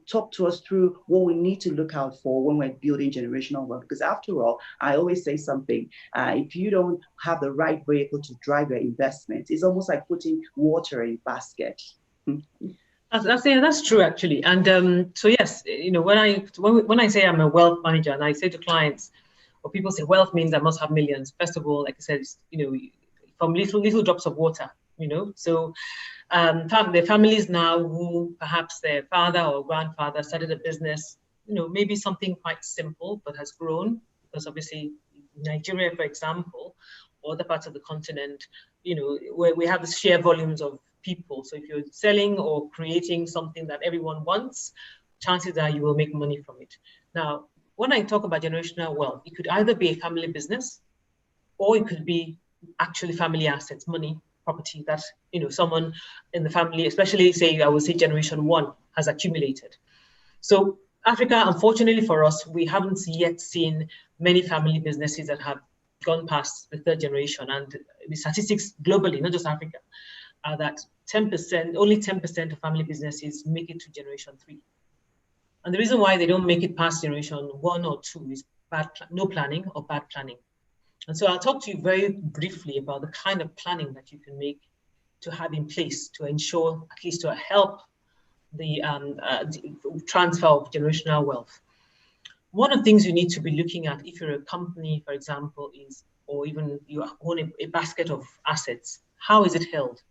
talk to us through what we need to look out for when we're building generational wealth? Because after all, I always say something, if you don't have the right vehicle to drive your investments, it's almost like putting water in a basket. That's true, actually. And so yes, you know, when I say I'm a wealth manager, and I say to clients, or people say wealth means I must have millions. First of all, like I said, it's, you know, from little drops of water, you know. So the families now who perhaps their father or grandfather started a business, you know, maybe something quite simple but has grown, because obviously Nigeria, for example, or other parts of the continent, you know, where we have the sheer volumes of people. So if you're selling or creating something that everyone wants, chances are you will make money from it. Now, when I talk about generational wealth, it could either be a family business, or it could be actually family assets, money, property that, you know, someone in the family, especially say, I would say generation one, has accumulated. So Africa, unfortunately for us, we haven't yet seen many family businesses that have gone past the third generation. And the statistics globally, not just Africa, are that only 10% of family businesses make it to generation 3. And the reason why they don't make it past generation 1 or 2 is no planning or bad planning. And so I'll talk to you very briefly about the kind of planning that you can make to have in place to ensure, at least to help the transfer of generational wealth. One of the things you need to be looking at if you're a company, for example, is, or even you own a basket of assets, how is it held?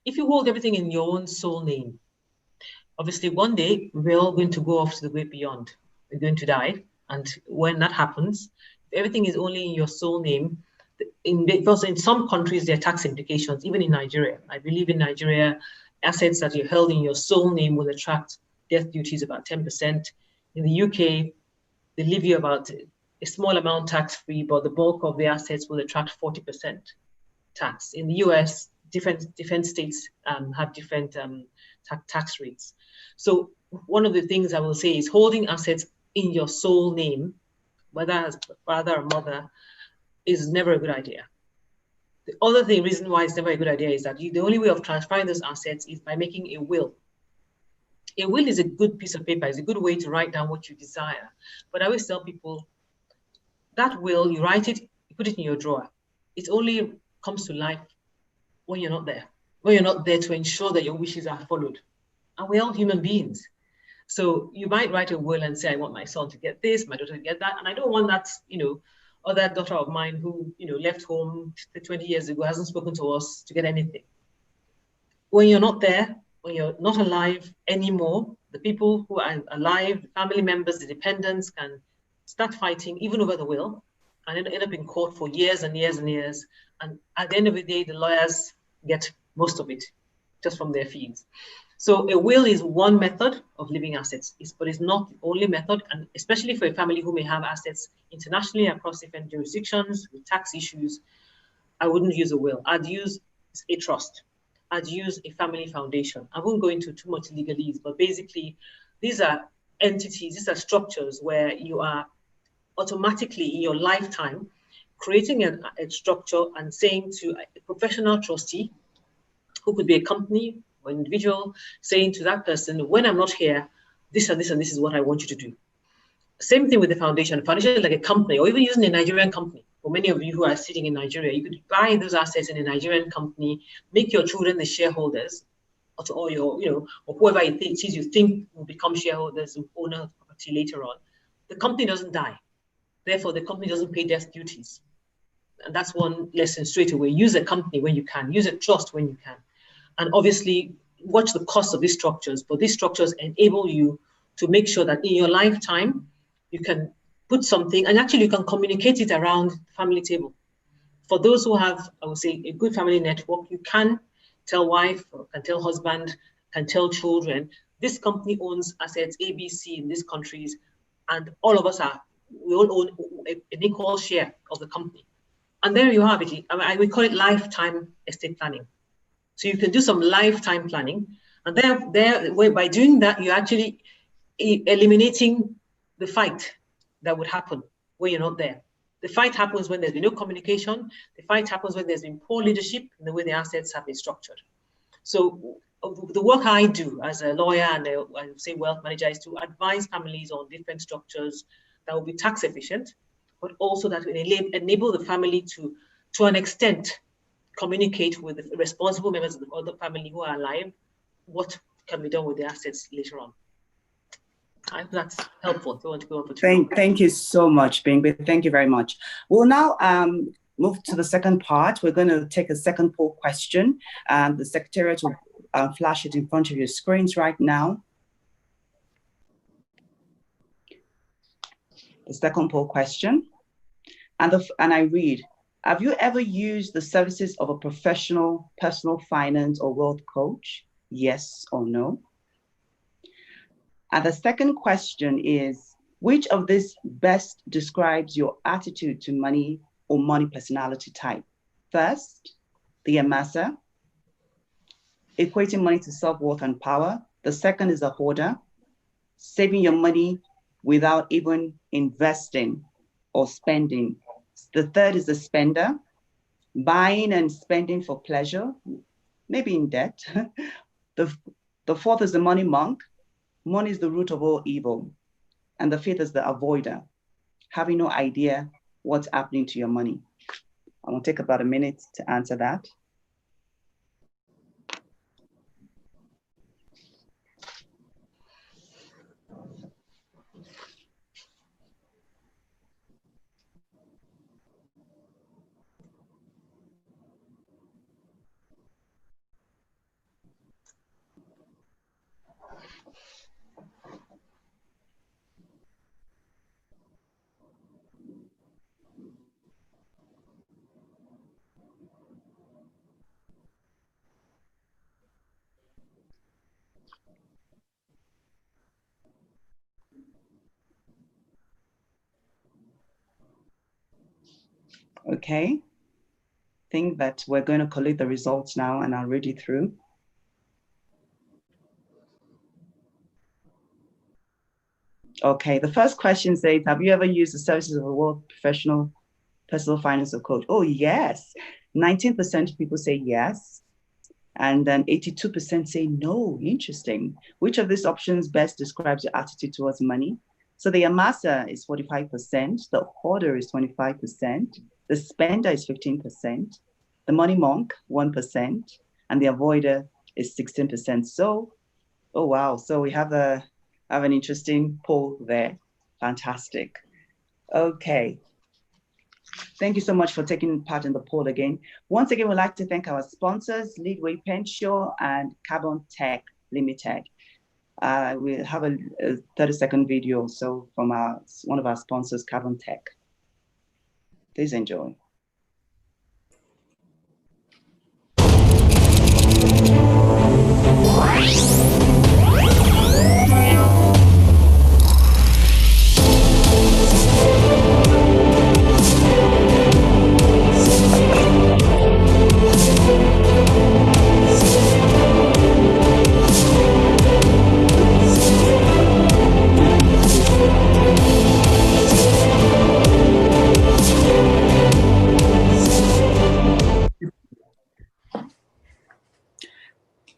If you hold everything in your own sole name, obviously one day we're all going to go off to the great beyond. We're going to die. And when that happens, if everything is only in your sole name, because in some countries there are tax implications, even in Nigeria. I believe in Nigeria, assets that you held in your sole name will attract death duties about 10%. In the UK, they leave you about a small amount tax-free, but the bulk of the assets will attract 40% tax. In the US, different states have different tax rates. So one of the things I will say is holding assets in your sole name, whether as father or mother, is never a good idea. The other reason why it's never a good idea is that the only way of transferring those assets is by making a will. A will is a good piece of paper. It's a good way to write down what you desire. But I always tell people, that will, you write it, you put it in your drawer. It only comes to life when you're not there. When you're not there to ensure that your wishes are followed. And we're all human beings. So you might write a will and say, I want my son to get this, my daughter to get that. And I don't want that, other daughter of mine who, left home 20 years ago, hasn't spoken to us to get anything. When you're not there, when you're not alive anymore, the people who are alive, the family members, the dependents can start fighting even over the will and end up in court for years and years and years. And at the end of the day, the lawyers get most of it just from their fees. So a will is one method of leaving assets, but it's not the only method, and especially for a family who may have assets internationally across different jurisdictions with tax issues, I wouldn't use a will. I'd use a trust. I'd use a family foundation. I won't go into too much legalese, but basically these are entities, these are structures where you are automatically in your lifetime creating a structure and saying to a professional trustee, who could be a company or individual, saying to that person, when I'm not here, this and this and this is what I want you to do. Same thing with the foundation. The foundation is like a company, or even using a Nigerian company. For many of you who are sitting in Nigeria, you could buy those assets in a Nigerian company, make your children the shareholders, or your, or whoever it is you think will become shareholders and owner of property later on. The company doesn't die. Therefore, the company doesn't pay death duties. And that's one lesson straight away. Use a company when you can. Use a trust when you can. And obviously, watch the cost of these structures. But these structures enable you to make sure that in your lifetime, you can put something, and actually you can communicate it around the family table. For those who have, I would say, a good family network, you can tell wife, or can tell husband, can tell children, this company owns assets ABC in these countries, and all of us we all own an equal share of the company. And there you have it. We call it lifetime estate planning. So you can do some lifetime planning, and by doing that, you're actually eliminating the fight that would happen when you're not there. The fight happens when there's been no communication. The fight happens when there's been poor leadership in the way the assets have been structured. So the work I do as a lawyer and I say wealth manager is to advise families on different structures that will be tax efficient, but also that will enable the family to an extent, communicate with the responsible members of the other family who are alive, what can be done with the assets later on. I hope that's helpful. If you want to go on for Thank you so much, Bingbe. Thank you very much. We'll now move to the second part. We're going to take a second poll question. The Secretariat will flash it in front of your screens right now. The second poll question. And I read, have you ever used the services of a professional personal finance or wealth coach? Yes or no? And the second question is, which of this best describes your attitude to money or money personality type? First, the amasser, equating money to self-worth and power. The second is a hoarder, saving your money without even investing or spending. The third is the spender, buying and spending for pleasure, maybe in debt. The fourth is the money monk. Money is the root of all evil. And the fifth is the avoider, having no idea what's happening to your money. I'm going to take about a minute to answer that. Okay. Think that we're going to collect the results now and I'll read it through. Okay, the first question says, have you ever used the services of a world professional personal financial coach? Oh, yes. 19% of people say yes. And then 82% say no. Interesting. Which of these options best describes your attitude towards money? So the amasser is 45%, the hoarder is 25%, the spender is 15%, the money monk, 1%, and the avoider is 16%. So, oh, wow. So we have an interesting poll there. Fantastic. Okay. Thank you so much for taking part in the poll again. Once again, we'd like to thank our sponsors, Leadway Pensure and Carbon Tech Limited. We'll have a 30-second video so from one of our sponsors, Carbon Tech. Please enjoy.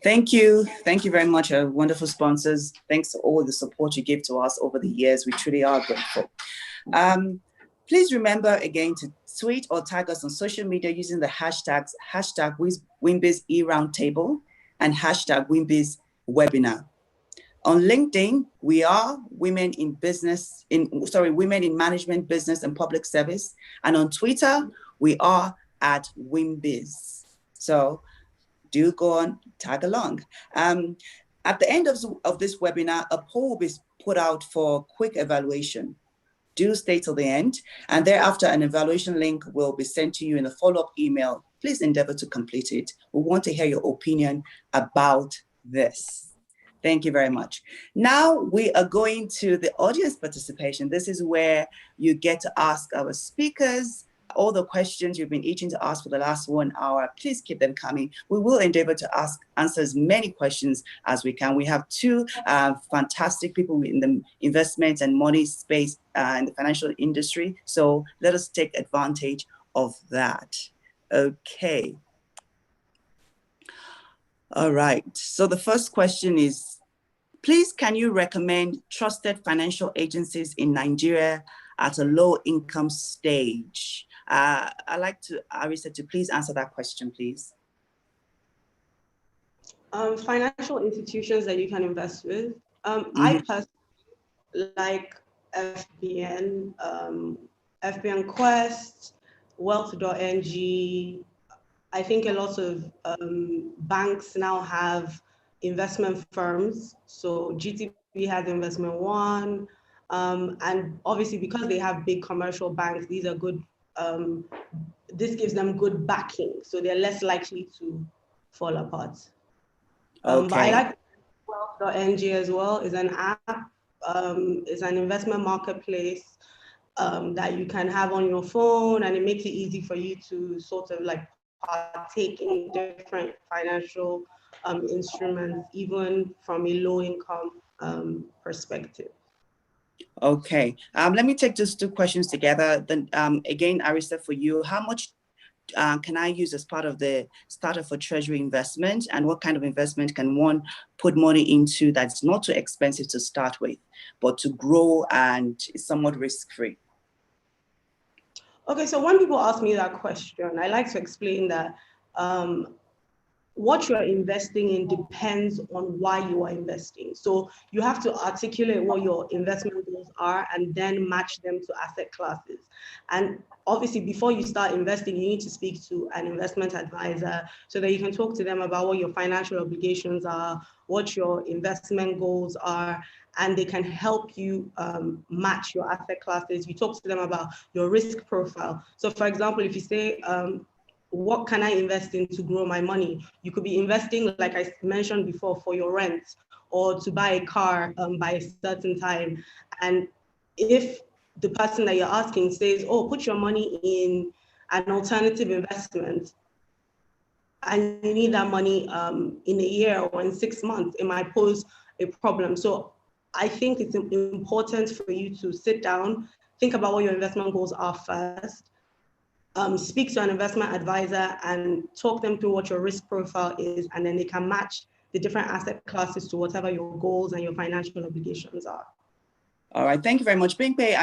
Thank you. Thank you very much, our wonderful sponsors. Thanks for all the support you give to us over the years. We truly are grateful. Please remember again to tweet or tag us on social media using the hashtags #WinBiz eRoundtable and #WinBiz webinar. On LinkedIn, we are Women in Management, Business and Public Service. And on Twitter, we are @WinBiz. So do go on, tag along. At the end of this webinar, a poll will be put out for quick evaluation. Do stay till the end, and thereafter an evaluation link will be sent to you in a follow-up email. Please endeavor to complete it. We want to hear your opinion about this. Thank you very much. Now we are going to the audience participation. This is where you get to ask our speakers all the questions you've been itching to ask for the last 1 hour. Please keep them coming. We will endeavor to answer as many questions as we can. We have two fantastic people in the investment and money space in the financial industry. So let us take advantage of that. Okay. All right. So the first question is, please, can you recommend trusted financial agencies in Nigeria at a low income stage? I'd like to, Arisa, to please answer that question, please. Financial institutions that you can invest with. I personally like FBN, FBN Quest, Wealth.ng. I think a lot of banks now have investment firms. So GTB has Investment One. And obviously, because they have big commercial banks, these are good. This gives them good backing, so they're less likely to fall apart. But I like Wealth.ng as well. It's an app, it's an investment marketplace that you can have on your phone, and it makes it easy for you to sort of like partake in different financial instruments, even from a low income perspective. Okay, let me take those two questions together. Then again, Arisa, for you, how much can I use as part of the starter for treasury investment, and what kind of investment can one put money into that's not too expensive to start with, but to grow and is somewhat risk-free? Okay, so when people ask me that question, I like to explain that what you're investing in depends on why you are investing. So you have to articulate what your investment goals are and then match them to asset classes. And obviously, before you start investing, you need to speak to an investment advisor so that you can talk to them about what your financial obligations are, what your investment goals are, and they can help you match your asset classes. You talk to them about your risk profile. So for example, if you say, what can I invest in to grow my money? You could be investing, like I mentioned before, for your rent, or to buy a car by a certain time. And if the person that you're asking says, oh, put your money in an alternative investment, and you need that money in a year or in 6 months, it might pose a problem. So I think it's important for you to sit down, think about what your investment goals are first, speak to an investment advisor and talk them through what your risk profile is, and then they can match the different asset classes to whatever your goals and your financial obligations are. All right, thank you very much. Bingpe,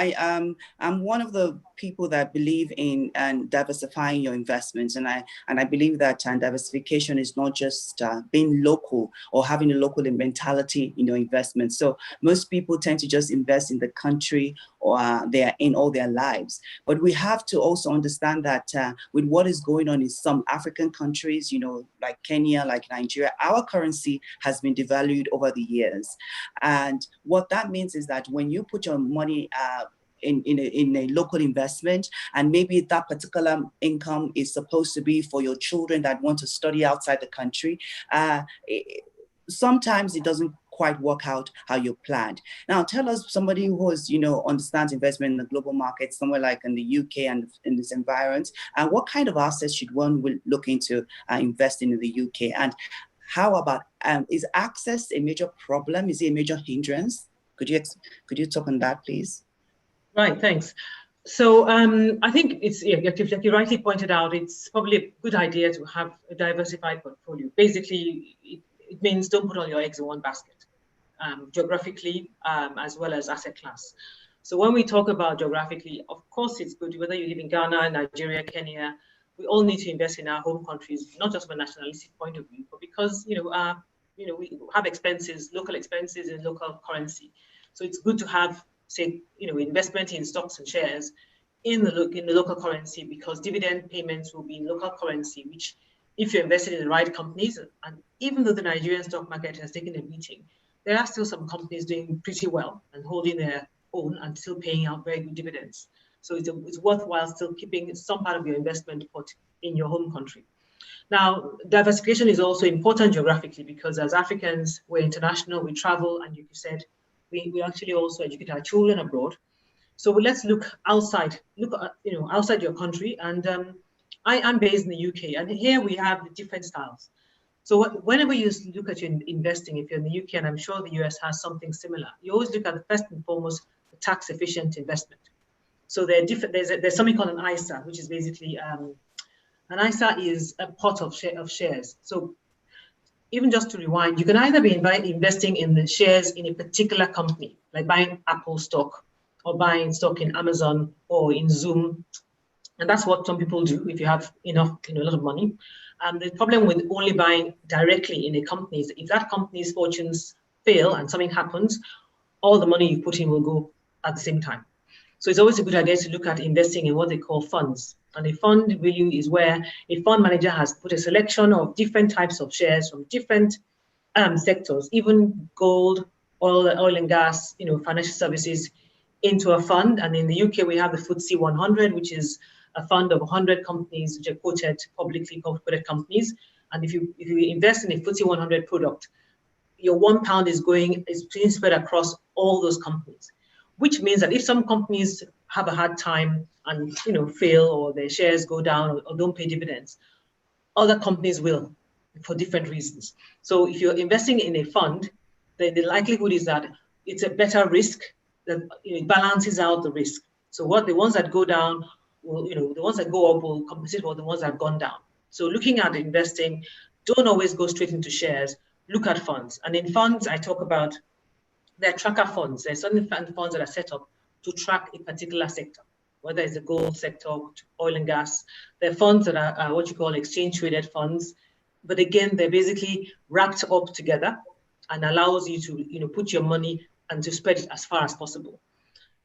I'm one of the people that believe in diversifying your investments, and I believe that diversification is not just being local or having a local mentality in your investments. So most people tend to just invest in the country or they are in all their lives. But we have to also understand that with what is going on in some African countries, you know, like Kenya, like Nigeria, our currency has been devalued over the years. And what that means is that when you put your money in a local investment, and maybe that particular income is supposed to be for your children that want to study outside the country, sometimes it doesn't quite work out how you planned. Now, tell us, somebody who is, you know, understands investment in the global market, somewhere like in the UK and in this environment, and what kind of assets should one look into investing in the UK? And how about, is access a major problem? Is it a major hindrance? Could you talk on that, please? Right, thanks. So I think it's, like you rightly pointed out, it's probably a good idea to have a diversified portfolio. Basically, it means don't put all your eggs in one basket, geographically as well as asset class. So when we talk about geographically, of course, it's good whether you live in Ghana, Nigeria, Kenya. We all need to invest in our home countries, not just from a nationalistic point of view, but because we have expenses, local expenses in local currency. So it's good to have, say, investment in stocks and shares in the local currency, because dividend payments will be in local currency, which, if you're invested in the right companies, and even though the Nigerian stock market has taken a beating, there are still some companies doing pretty well and holding their own and still paying out very good dividends. So it's worthwhile still keeping some part of your investment pot in your home country. Now, diversification is also important geographically, because as Africans, we're international, we travel, and like you said, we actually also educate our children abroad. So let's look outside, outside your country. And I'm based in the UK, and here we have the different styles. So whenever you look at your investing, if you're in the UK, and I'm sure the US has something similar, you always look at the first and foremost, the tax efficient investment. So there's something called an ISA, which is basically, an ISA is a pot of shares. So even just to rewind, you can either be investing in the shares in a particular company, like buying Apple stock or buying stock in Amazon or in Zoom. And that's what some people do if you have enough, a lot of money. The problem with only buying directly in a company is if that company's fortunes fail and something happens, all the money you put in will go at the same time. So it's always a good idea to look at investing in what they call funds. And a fund really is where a fund manager has put a selection of different types of shares from different sectors, even gold, oil and gas, financial services, into a fund. And in the UK, we have the FTSE 100, which is a fund of 100 companies which are quoted, publicly quoted companies. And if you invest in a FTSE 100 product, your £1 is being spread across all those companies, which means that if some companies have a hard time and fail, or their shares go down or don't pay dividends, other companies will, for different reasons. So if you're investing in a fund, then the likelihood is that it's a better risk, that it balances out the risk. So the ones that go down will, the ones that go up will compensate for the ones that have gone down. So looking at investing, don't always go straight into shares, look at funds. And in funds, I talk about, they're tracker funds. There's certain funds that are set up to track a particular sector, whether it's the gold sector, oil and gas. They're funds that are what you call exchange traded funds. But again, they're basically wrapped up together and allows you to put your money and to spread it as far as possible.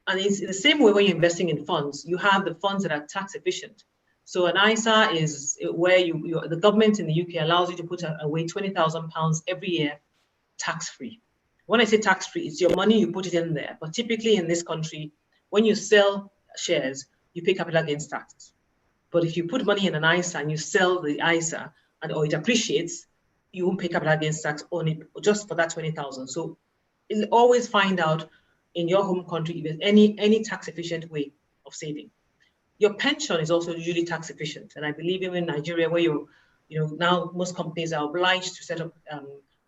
And it's in the same way when you're investing in funds, you have the funds that are tax efficient. So an ISA is where the government in the UK allows you to put away £20,000 every year tax-free. When I say tax-free, it's your money, you put it in there. But typically in this country, when you sell shares, you pay capital gains taxes. But if you put money in an ISA and you sell the ISA or it appreciates, you won't pay capital gains tax only just for that 20,000. So you'll always find out in your home country if there's any tax efficient way of saving. Your pension is also usually tax efficient, and I believe even in Nigeria, where now most companies are obliged to set up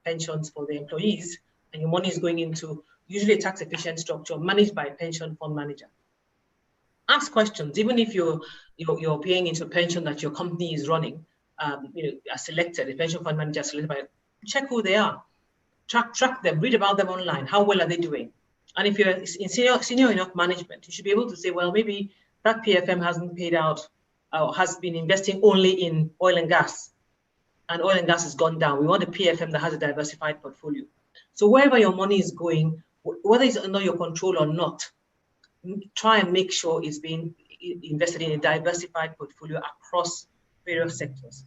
pensions for their employees, and your money is going into usually a tax efficient structure managed by a pension fund manager. Ask questions, even if you're paying into a pension that your company is running. Are selected, the pension fund manager selected by. Check who they are, track them, read about them online. How well are they doing? And if you're in senior enough management, you should be able to say, well, maybe that PFM hasn't paid out, has been investing only in oil and gas, and oil and gas has gone down. We want a PFM that has a diversified portfolio. So wherever your money is going, whether it's under your control or not, try and make sure it's being invested in a diversified portfolio across various sectors.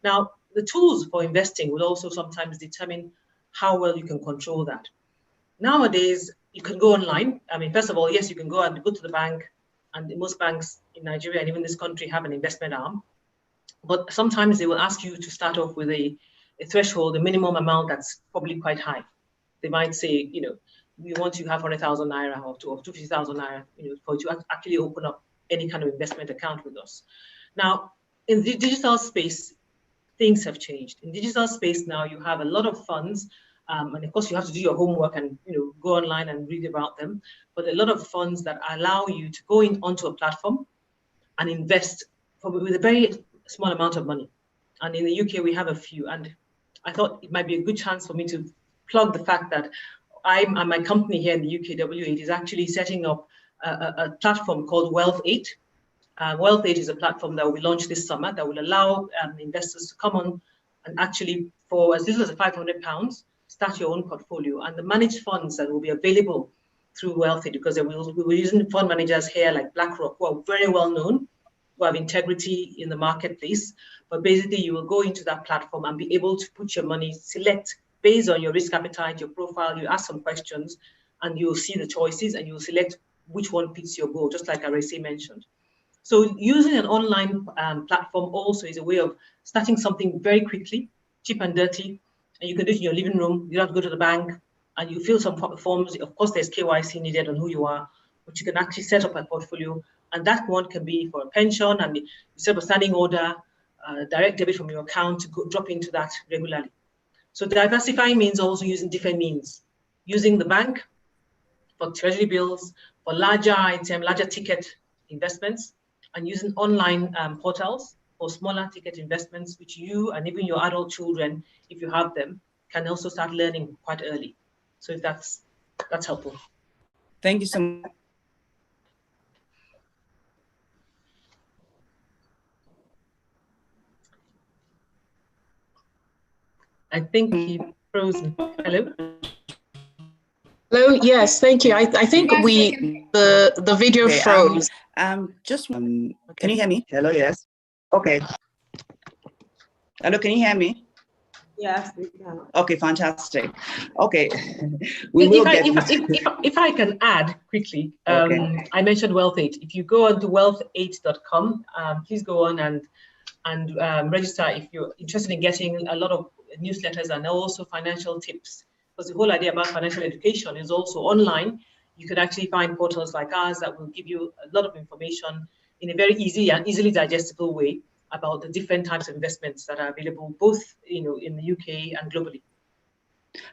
Now, the tools for investing will also sometimes determine how well you can control that. Nowadays, you can go online. I mean, first of all, yes, you can go to the bank, and most banks in Nigeria and even this country have an investment arm. But sometimes they will ask you to start off with a threshold, a minimum amount that's probably quite high. They might say, we want you to have 100,000 naira or 250,000 naira, for you to actually open up any kind of investment account with us. Now, in the digital space, things have changed. In digital space now, you have a lot of funds, and of course you have to do your homework and go online and read about them. But a lot of funds that allow you to go onto a platform and invest probably with a very small amount of money. And in the UK, we have a few. And I thought it might be a good chance for me to plug the fact that my company here in the UK, W8, is actually setting up a platform called Wealth8. Wealth8 is a platform that will be launched this summer that will allow investors to come on and actually, for as little as £500, start your own portfolio. And the managed funds that will be available through Wealth8, because we're using fund managers here like BlackRock, who are very well known, who have integrity in the marketplace. But basically, you will go into that platform and be able to put your money, select based on your risk appetite, your profile. You ask some questions, and you'll see the choices, and you'll select which one fits your goal, just like Arese mentioned. So using an online platform also is a way of starting something very quickly, cheap and dirty, and you can do it in your living room. You don't have to go to the bank, and you fill some forms. Of course, there's KYC needed on who you are, but you can actually set up a portfolio, and that one can be for a pension, and you set up a standing order, direct debit from your account to drop into that regularly. So diversifying means also using different means, using the bank for treasury bills, for larger ticket investments, and using online portals for smaller ticket investments, which you and even your adult children, if you have them, can also start learning quite early. So if that's helpful. Thank you so much. I think he's frozen. Hello? Hello, yes, thank you. I think the video froze. Can you hear me? Hello, yes. Okay. Hello, can you hear me? Yes, we can. Okay, fantastic. Okay. If I can add quickly, okay. I mentioned Wealth8. If you go on to wealth8.com, please go on and register if you're interested in getting a lot of newsletters and also financial tips. Because the whole idea about financial education is also online. You can actually find portals like ours that will give you a lot of information in a very easy and easily digestible way about the different types of investments that are available both in the UK and globally.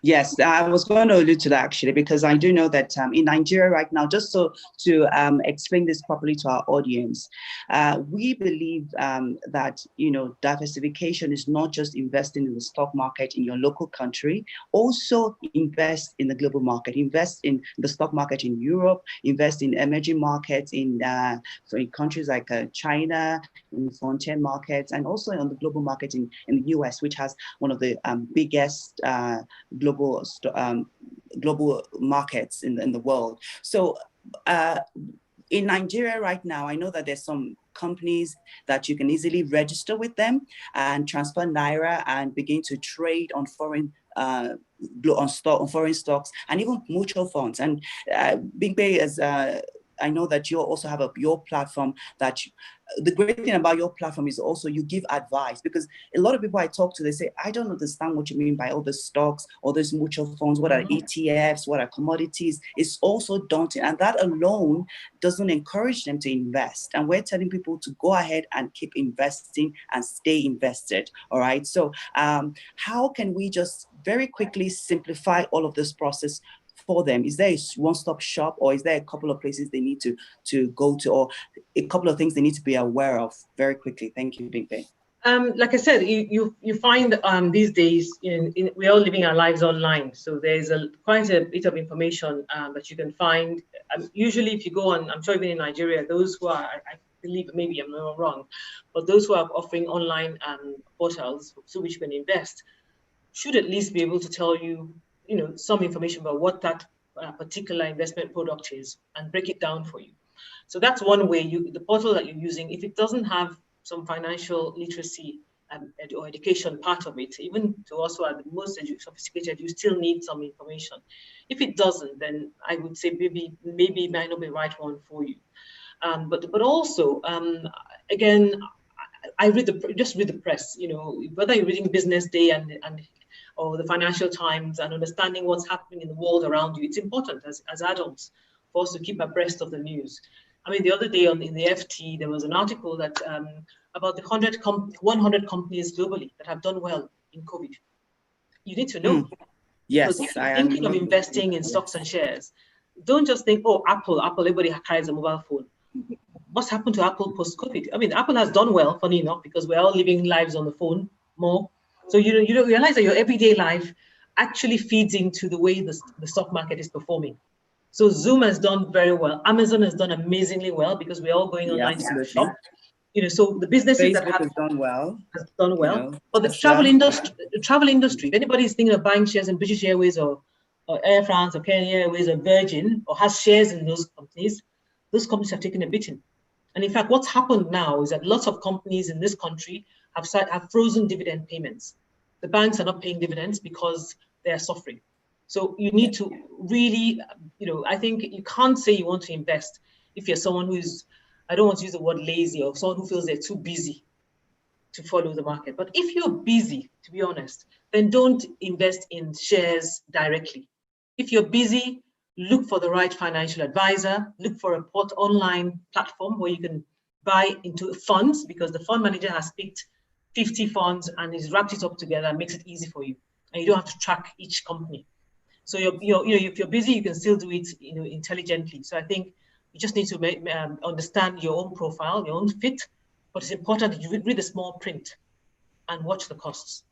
Yes, I was going to allude to that actually, because I do know that in Nigeria right now, just to explain this properly to our audience, we believe that, diversification is not just investing in the stock market in your local country, also invest in the global market, invest in the stock market in Europe, invest in emerging markets in countries like China, in frontier markets, and also on the global market in the US, which has one of the biggest global markets in the world. So in Nigeria right now, I know that there's some companies that you can easily register with them and transfer Naira and begin to trade on foreign foreign stocks and even mutual funds. And Bigbe I know that you also have your platform that the great thing about your platform is also you give advice, because a lot of people I talk to, they say, I don't understand what you mean by all the stocks, all those mutual funds, what are ETFs, what are commodities. It's also daunting. And that alone doesn't encourage them to invest. And we're telling people to go ahead and keep investing and stay invested. All right. So how can we just very quickly simplify all of this process for them? Is there a one-stop shop, or is there a couple of places they need to go to, or a couple of things they need to be aware of very quickly? Thank you, Big Ben. Like I said, you find these days we're all living our lives online, so there's quite a bit of information that you can find. Usually, if you go on, I'm sure even in Nigeria, those who are, I believe, maybe I'm not wrong, but those who are offering online portals through which you can invest should at least be able to tell you, some information about what that particular investment product is and break it down for you. So that's one way. The portal that you're using, if it doesn't have some financial literacy or education part of it, even to also at the most sophisticated, you still need some information. If it doesn't, then I would say maybe it might not be the right one for you. But also, again, just read the press. Whether you're reading Business Day or the Financial Times and understanding what's happening in the world around you. It's important as adults for us to keep abreast of the news. I mean, the other day in the FT, there was an article that about the 100 companies globally that have done well in COVID. You need to know. Yes, because if you're thinking of investing in stocks and shares, don't just think, oh, Apple, everybody carries a mobile phone. What's happened to Apple post-COVID? I mean, Apple has done well, funny enough, because we're all living lives on the phone more. So you don't realize that your everyday life actually feeds into the way the stock market is performing. So Zoom has done very well. Amazon has done amazingly well because we're all going online to shop. So the businesses Facebook that has done well. But the travel industry, if anybody is thinking of buying shares in British Airways or Air France or Kenya Airways or Virgin, or has shares in those companies have taken a beating. And in fact, what's happened now is that lots of companies in this country have frozen dividend payments. The banks are not paying dividends because they are suffering. So you need to really, I think you can't say you want to invest if you're someone who's, I don't want to use the word lazy, or someone who feels they're too busy to follow the market. But if you're busy, to be honest, then don't invest in shares directly. If you're busy, look for the right financial advisor, look for a online platform where you can buy into funds, because the fund manager has picked 50 funds and he's wrapped it up together and makes it easy for you. And you don't have to track each company. So if you're busy, you can still do it intelligently. So I think you just need to understand your own profile, your own fit, but it's important that you read the small print and watch the costs.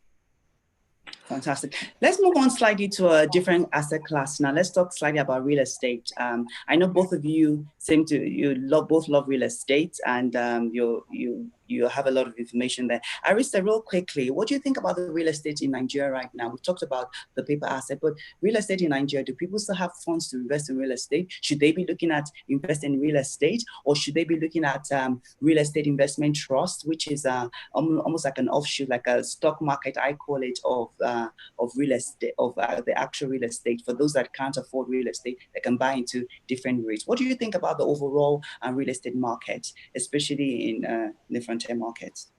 Fantastic. Let's move on slightly to a different asset class now. Let's talk slightly about real estate. I know both of you both love real estate, and you have a lot of information there. Arista, real quickly, what do you think about the real estate in Nigeria right now? We talked about the paper asset, but real estate in Nigeria, do people still have funds to invest in real estate? Should they be looking at investing in real estate, or should they be looking at real estate investment trust, which is almost like an offshoot, like a stock market, I call it, of real estate, of the actual real estate? For those that can't afford real estate, they can buy into different rates. What do you think about the overall real estate market, especially in the frontier markets?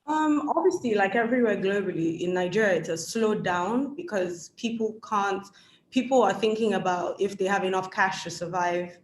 Obviously, like everywhere globally, in Nigeria, it has slowed down because people are thinking about if they have enough cash to survive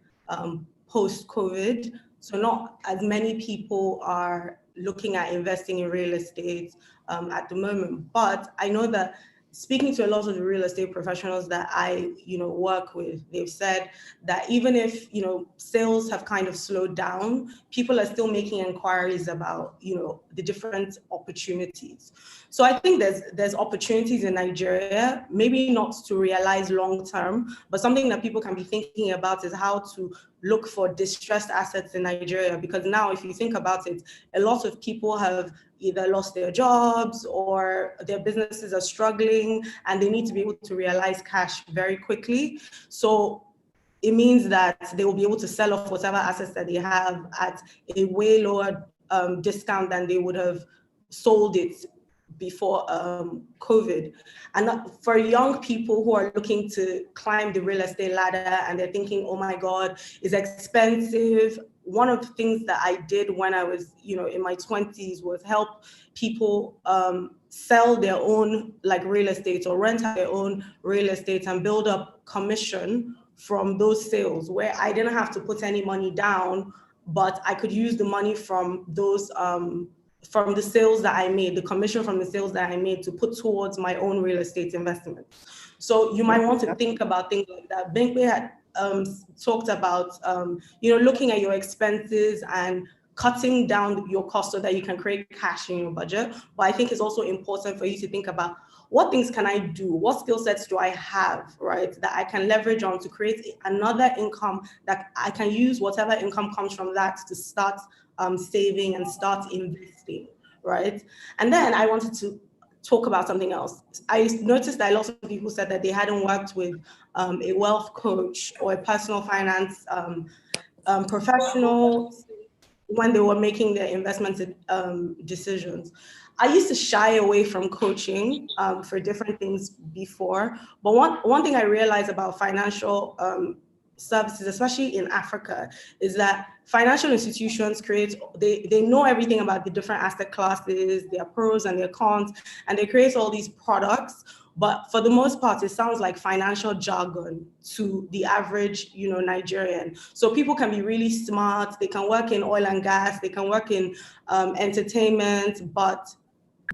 post-COVID. So not as many people are looking at investing in real estate at the moment. But I know that speaking to a lot of the real estate professionals that I, work with, they've said that even if, sales have kind of slowed down, people are still making inquiries about, the different opportunities. So I think there's opportunities in Nigeria, maybe not to realize long-term, but something that people can be thinking about is how to look for distressed assets in Nigeria. Because now, if you think about it, a lot of people have either lost their jobs or their businesses are struggling and they need to be able to realize cash very quickly. So it means that they will be able to sell off whatever assets that they have at a way lower discount than they would have sold it before COVID. And for young people who are looking to climb the real estate ladder and they're thinking, oh my God, it's expensive. One of the things that I did when I was, in my 20s was help people sell their own real estate or rent out their own real estate and build up commission from those sales, where I didn't have to put any money down, but I could use the money from those from the sales that I made, the commission from the sales that I made, to put towards my own real estate investment. So you might want to think about things like that. Benke had talked about looking at your expenses and cutting down your costs so that you can create cash in your budget. But I think it's also important for you to think about, what things can I do? What skill sets do I have, right, that I can leverage on to create another income that I can use whatever income comes from that to start saving and start investing, right? And then I wanted to talk about something else. I noticed that a lot of people said that they hadn't worked with a wealth coach or a personal finance professional when they were making their investment decisions. I used to shy away from coaching for different things before, but one thing I realized about financial services, especially in Africa, is that financial institutions they know everything about the different asset classes, their pros and their cons, and they create all these products. But for the most part, it sounds like financial jargon to the average, Nigerian. So people can be really smart. They can work in oil and gas. They can work in entertainment, but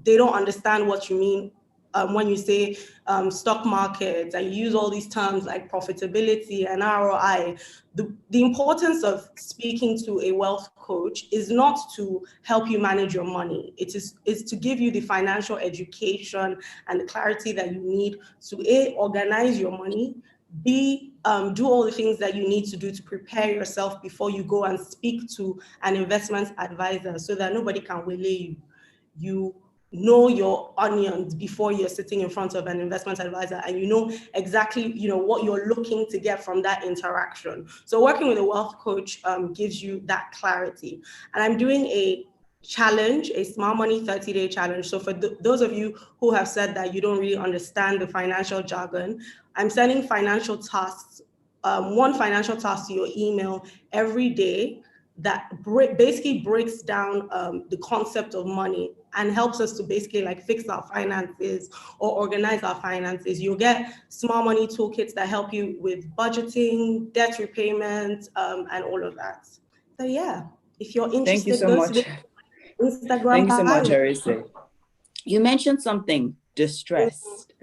they don't understand what you mean when you say stock markets, and you use all these terms like profitability and ROI. The importance of speaking to a wealth coach is not to help you manage your money. It is to give you the financial education and the clarity that you need to A, organize your money, B, do all the things that you need to do to prepare yourself before you go and speak to an investment advisor, so that nobody can waylay you. You know your onions before you're sitting in front of an investment advisor, and you know exactly what you're looking to get from that interaction. So working with a wealth coach gives you that clarity. And I'm doing a challenge, a smart money 30-day challenge. So for those of you who have said that you don't really understand the financial jargon, I'm sending financial tasks, one financial task to your email every day that basically breaks down the concept of money and helps us to basically fix our finances or organize our finances. You'll get small money toolkits that help you with budgeting, debt repayment, and all of that. So yeah, if you're interested, thank you so much. Instagram. Thank you so much, Arise. You mentioned something, distressed.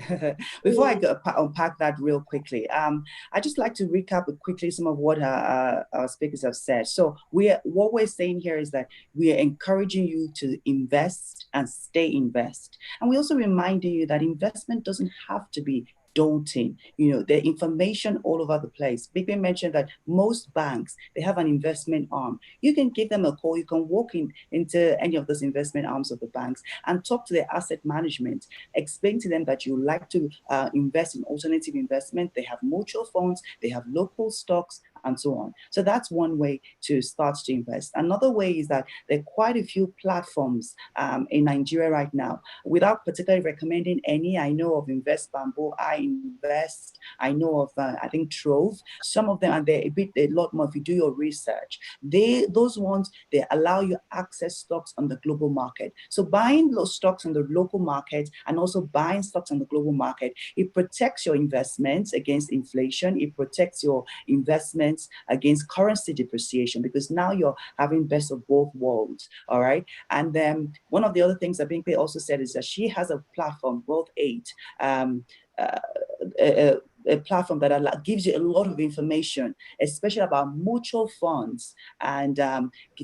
Before I unpack that real quickly, I'd just like to recap quickly some of what our speakers have said. So what we're saying here is that we are encouraging you to invest and stay invest. And we also reminding you that investment doesn't have to be daunting. The information all over the place. Bigby mentioned that most banks, they have an investment arm. You can give them a call. You can walk into any of those investment arms of the banks and talk to their asset management. Explain to them that you like to invest in alternative investment. They have mutual funds. They have local stocks, and so on. So that's one way to start to invest. Another way is that there are quite a few platforms in Nigeria right now. Without particularly recommending any, I know of Invest Bamboo, Invest, I know of, I think, Trove. Some of them, and they're a lot more if you do your research. Those ones, they allow you access stocks on the global market. So buying those stocks on the local market and also buying stocks on the global market, it protects your investments against inflation. It protects your investments against currency depreciation, because now you're having best of both worlds. All right. And then one of the other things that Bingpe also said is that she has a platform, Wealth 8, a platform that gives you a lot of information, especially about mutual funds, and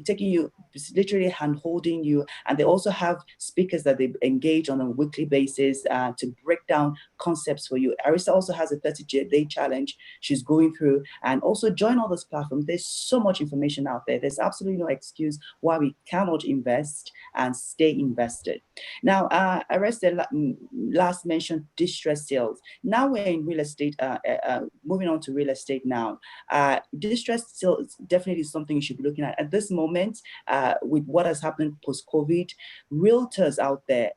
taking you, literally hand-holding you. And they also have speakers that they engage on a weekly basis to break down concepts for you. Arisa also has a 30-day challenge she's going through, and also join all those platforms. There's so much information out there. There's absolutely no excuse why we cannot invest and stay invested. Now, Arisa last mentioned distress sales. Now we're in real estate. Moving on to real estate now. Distress sales definitely is something you should be looking at this moment. With what has happened post-COVID, realtors out there,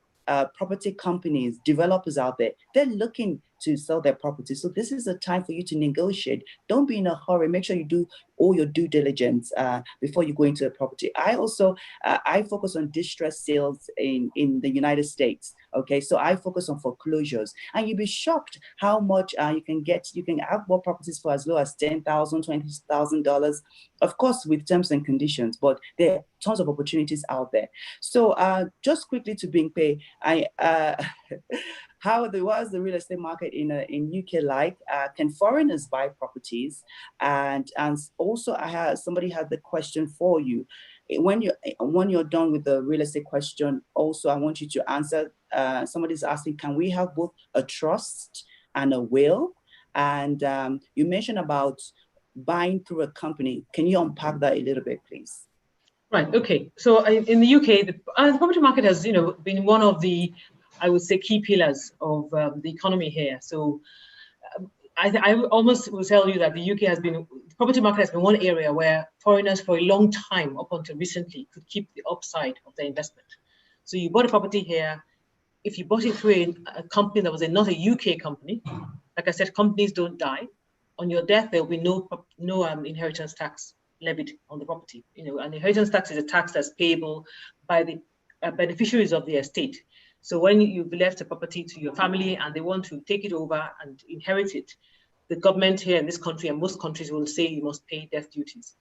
property companies, developers out there, they're looking to sell their property. So this is a time for you to negotiate. Don't be in a hurry. Make sure you do all your due diligence before you go into a property. I also, I focus on distress sales in the United States. Okay, so I focus on foreclosures, and you'll be shocked how much you can get. You can have more properties for as low as $10,000, $20,000, of course, with terms and conditions, but there are tons of opportunities out there. So just quickly to Bingpe, what is the real estate market in UK like? Can foreigners buy properties? And also, somebody had the question for you. When you're done with the real estate question, also I want you to answer. Somebody's asking, can we have both a trust and a will? And you mentioned about buying through a company. Can you unpack that a little bit, please? Right. Okay. So in the UK, the property market has, been one of the, I would say, key pillars of the economy here. So I almost will tell you that the UK the property market has been one area where foreigners for a long time, up until recently, could keep the upside of their investment. So you bought a property here. If you bought it through a company that was not a UK company, like I said, companies don't die. On your death, there will be no inheritance tax levied on the property. An inheritance tax is a tax that's payable by the beneficiaries of the estate. So when you've left a property to your family and they want to take it over and inherit it, the government here in this country and most countries will say you must pay death duties.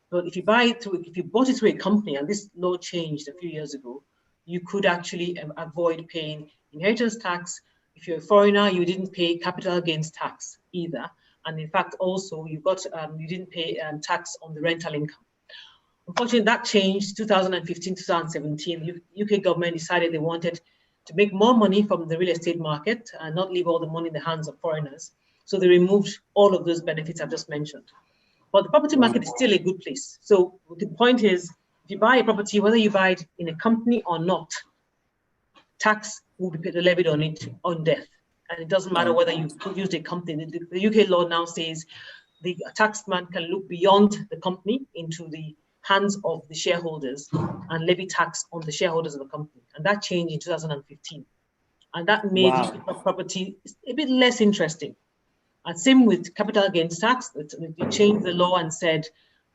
But if you bought it through a company, and this law changed a few years ago, you could actually avoid paying inheritance tax. If you're a foreigner, you didn't pay capital gains tax either. And in fact, also you didn't pay tax on the rental income. Unfortunately, that changed 2015, 2017. The UK government decided they wanted to make more money from the real estate market and not leave all the money in the hands of foreigners. So they removed all of those benefits I've just mentioned. But the property market is still a good place. So the point is, if you buy a property, whether you buy it in a company or not, tax will be levied on it on death. And it doesn't matter whether you used a company. The UK law now says the taxman can look beyond the company into the hands of the shareholders and levy tax on the shareholders of the company. And that changed in 2015. And that made property a bit less interesting. And same with capital gains tax. They changed the law and said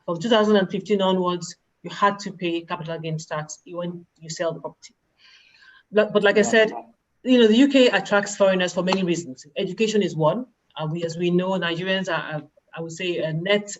from 2015 onwards, you had to pay capital gains tax when you sell the property. But like I said, the UK attracts foreigners for many reasons. Education is one. As we know, Nigerians are, I would say, a net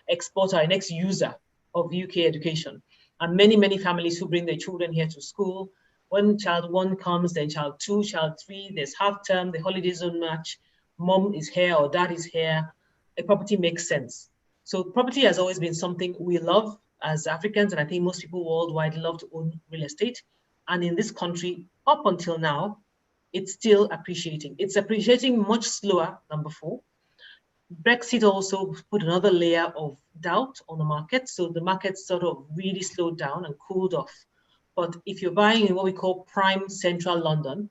exporter, an ex-user of UK education. And many families who bring their children here to school. When child 1 comes, then child 2, child 3, there's half term, the holidays don't match, mom is here or dad is here, a property makes sense. So property has always been something we love as Africans, and I think most people worldwide love to own real estate. And in this country, up until now, it's still appreciating. It's appreciating much slower than before. Brexit also put another layer of doubt on the market. So the market sort of really slowed down and cooled off. But if you're buying in what we call prime central London,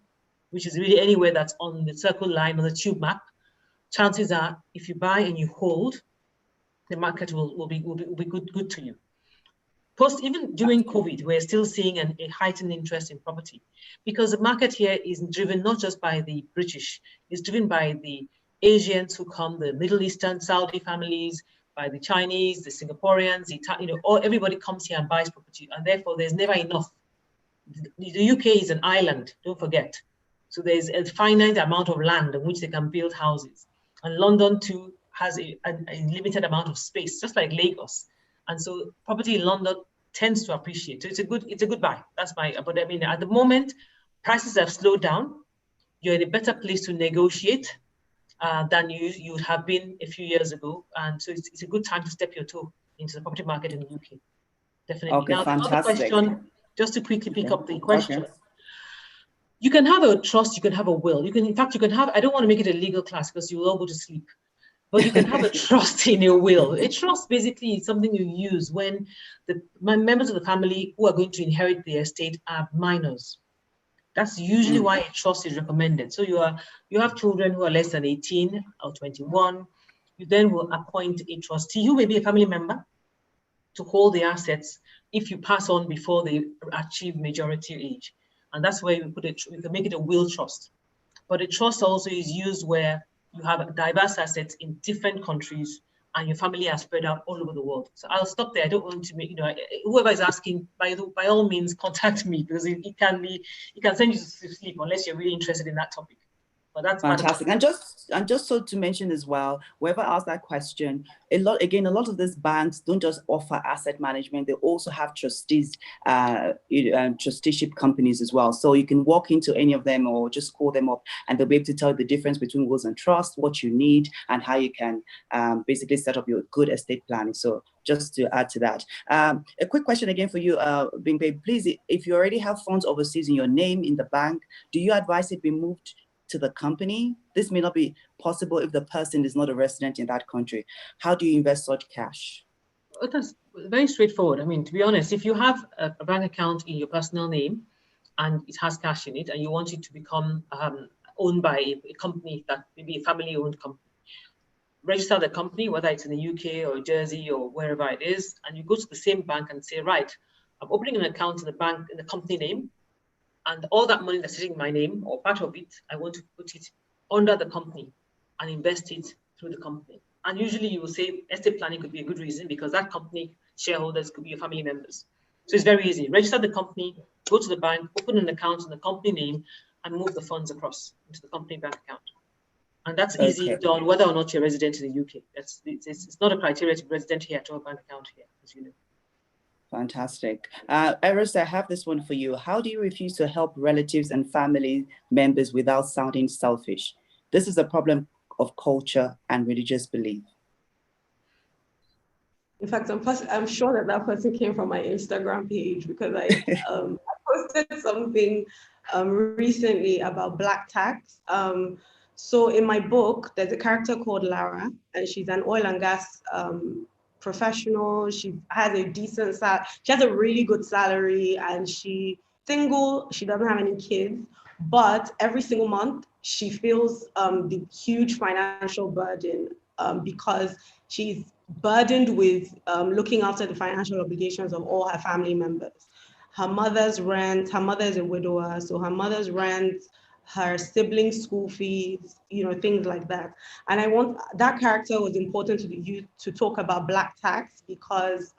which is really anywhere that's on the circle line or the tube map, chances are if you buy and you hold, the market will be good to you. Even during COVID, we're still seeing a heightened interest in property because the market here is driven not just by the British, it's driven by the Asians who come, the Middle Eastern, Saudi families, by the Chinese, the Singaporeans, everybody comes here and buys property, and therefore there's never enough. The UK is an island, don't forget. So there's a finite amount of land on which they can build houses. And London too has a limited amount of space, just like Lagos. And so property in London tends to appreciate. So it's a good buy. But I mean, at the moment, prices have slowed down. You're in a better place to negotiate than you would have been a few years ago. And so it's a good time to step your toe into the property market in the UK. Definitely. Okay, now, fantastic. The other question, just to quickly pick up the question. Okay. You can have a trust, you can have a will. You can have, I don't want to make it a legal class because you will all go to sleep. But you can have a trust in your will. A trust basically is something you use when the members of the family who are going to inherit the estate are minors. That's usually why a trust is recommended. So you have children who are less than 18 or 21. You then will appoint a trustee who may be a family member to hold the assets if you pass on before they achieve majority age. And that's where we put it, we can make it a will trust. But a trust also is used where you have diverse assets in different countries and your family are spread out all over the world. So I'll stop there. I don't want to make, whoever is asking, by all means, contact me, because it can send you to sleep unless you're really interested in that topic. But that's fantastic. And just so to mention as well, whoever asked that question, a lot of these banks don't just offer asset management; they also have trustees, trusteeship companies as well. So you can walk into any of them or just call them up, and they'll be able to tell you the difference between wills and trust, what you need, and how you can basically set up your good estate planning. So just to add to that, a quick question again for you, Bingbe, please, if you already have funds overseas in your name in the bank, do you advise it be moved to the company? This may not be possible if the person is not a resident in that country. How do you invest such cash? Well, that's very straightforward. I mean, to be honest, if you have a bank account in your personal name and it has cash in it and you want it to become owned by a company that may be a family-owned company, register the company, whether it's in the UK or Jersey or wherever it is, and you go to the same bank and say, right, I'm opening an account in the bank in the company name, and all that money that's sitting in my name, or part of it, I want to put it under the company and invest it through the company. And usually you will say estate planning could be a good reason because that company shareholders could be your family members. So it's very easy. Register the company, go to the bank, open an account in the company name, and move the funds across into the company bank account. And that's easy done, whether or not you're resident in the UK. It's not a criteria to be resident here to have a bank account here, as you know. Fantastic. Eris, I have this one for you. How do you refuse to help relatives and family members without sounding selfish? This is a problem of culture and religious belief. In fact, I'm sure that person came from my Instagram page because I posted something recently about black tax. So in my book, there's a character called Lara, and she's an oil and gas professional. She has a decent salary. She has a really good salary, and she's single. She doesn't have any kids, but every single month she feels the huge financial burden because she's burdened with looking after the financial obligations of all her family members. Her mother's rent. Her mother is a widower, so her mother's rent, her siblings' school fees, things like that. And that character was important to talk about black tax because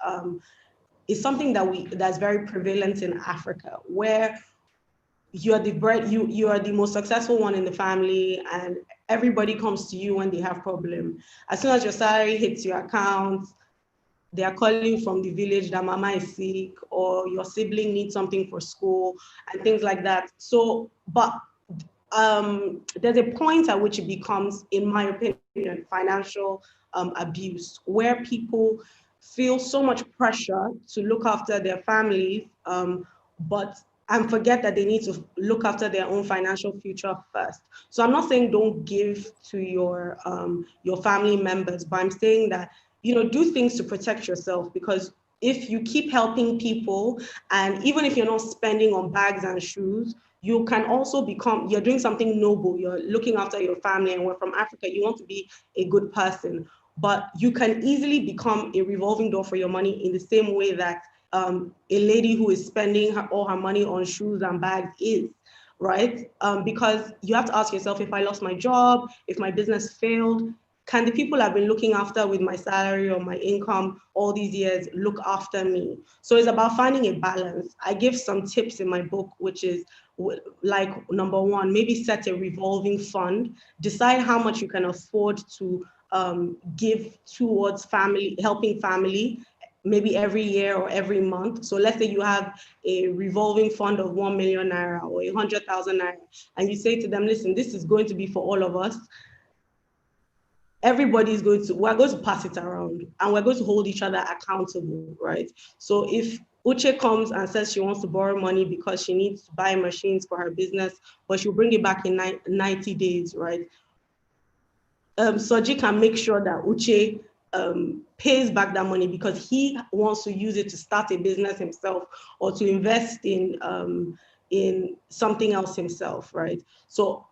it's something that's very prevalent in Africa, where you are the most successful one in the family, and everybody comes to you when they have problem. As soon as your salary hits your account, they are calling from the village that mama is sick or your sibling needs something for school and things like that. So, but there's a point at which it becomes, in my opinion, financial abuse, where people feel so much pressure to look after their families, and forget that they need to look after their own financial future first. So I'm not saying don't give to your family members, but I'm saying that, do things to protect yourself, because if you keep helping people, and even if you're not spending on bags and shoes, you can also you're doing something noble. You're looking after your family, and we're from Africa. You want to be a good person, but you can easily become a revolving door for your money in the same way that a lady who is spending all her money on shoes and bags is, right? Because you have to ask yourself, if I lost my job, if my business failed, can the people I've been looking after with my salary or my income all these years look after me? So it's about finding a balance. I give some tips in my book, which is like, number one, maybe set a revolving fund. Decide how much you can afford to give towards helping family, maybe every year or every month. So let's say you have a revolving fund of 1 million naira or 100,000 naira, and you say to them, listen, this is going to be for all of us. We're going to pass it around, and we're going to hold each other accountable, right? So if Uche comes and says she wants to borrow money because she needs to buy machines for her business, but she'll bring it back in 90 days, right? Soji can make sure that Uche pays back that money because he wants to use it to start a business himself or to invest in something else himself, right? So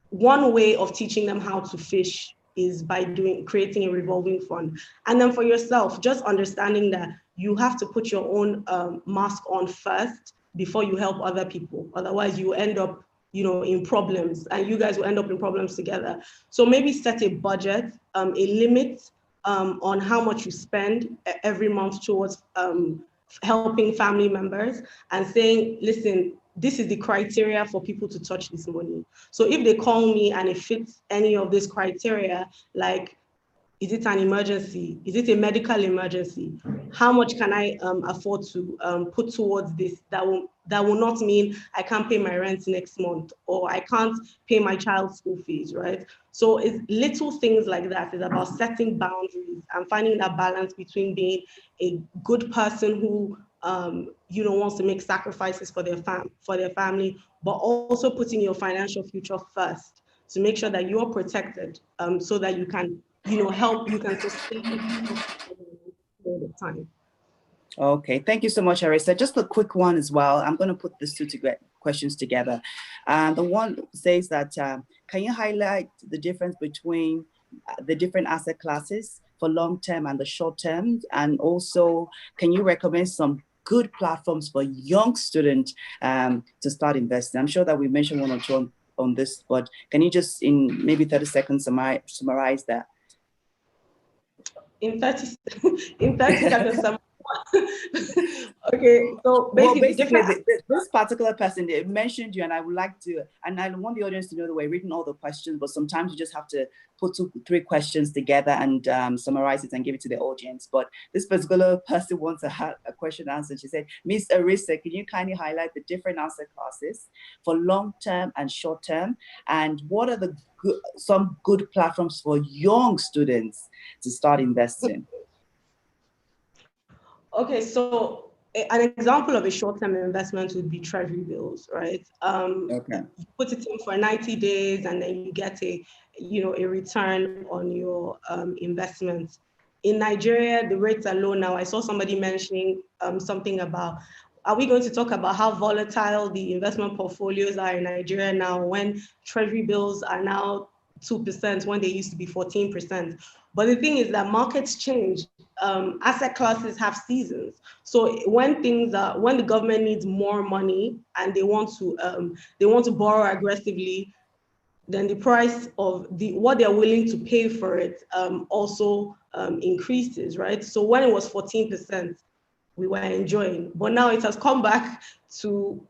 one way of teaching them how to fish is by creating a revolving fund. And then for yourself, just understanding that you have to put your own mask on first before you help other people. Otherwise, you end up, in problems, and you guys will end up in problems together. So maybe set a budget, a limit on how much you spend every month towards helping family members, and saying, listen, this is the criteria for people to touch this money. So if they call me and it fits any of this criteria, like, is it an emergency? Is it a medical emergency? How much can I afford to put towards this that will not mean I can't pay my rent next month, or I can't pay my child's school fees, right? So it's little things like that. It's about setting boundaries and finding that balance between being a good person who wants to make sacrifices for their family, but also putting your financial future first to make sure that you're protected, so that you can you can sustain all the time. Okay, thank you so much, Arisa. Just a quick one as well. I'm going to put these two questions together. The one says that, can you highlight the difference between the different asset classes for long-term and the short-term? And also, can you recommend some good platforms for young students to start investing? I'm sure that we mentioned one or two on this, but can you just, in maybe 30 seconds, summarize that? In 30 seconds, okay, so basically, this particular person, they mentioned you, and I would like to, and I want the audience to know that we're reading all the questions, but sometimes you just have to put 2-3 questions together and summarize it and give it to the audience. But this particular person wants a question answered. She said, Miss Arisa, can you kindly highlight the different asset classes for long-term and short-term? And what are some good platforms for young students to start investing? Okay, so an example of a short-term investment would be treasury bills, right? Okay. You put it in for 90 days, and then you get a return on your investment. In Nigeria, the rates are low now. I saw somebody mentioning something about, are we going to talk about how volatile the investment portfolios are in Nigeria now, when treasury bills are now 2% when they used to be 14%? But the thing is that markets change. Asset classes have seasons. So when the government needs more money and they want to borrow aggressively, then the price of what they're willing to pay for it also increases, right? So when it was 14%, we were enjoying, but now it has come back to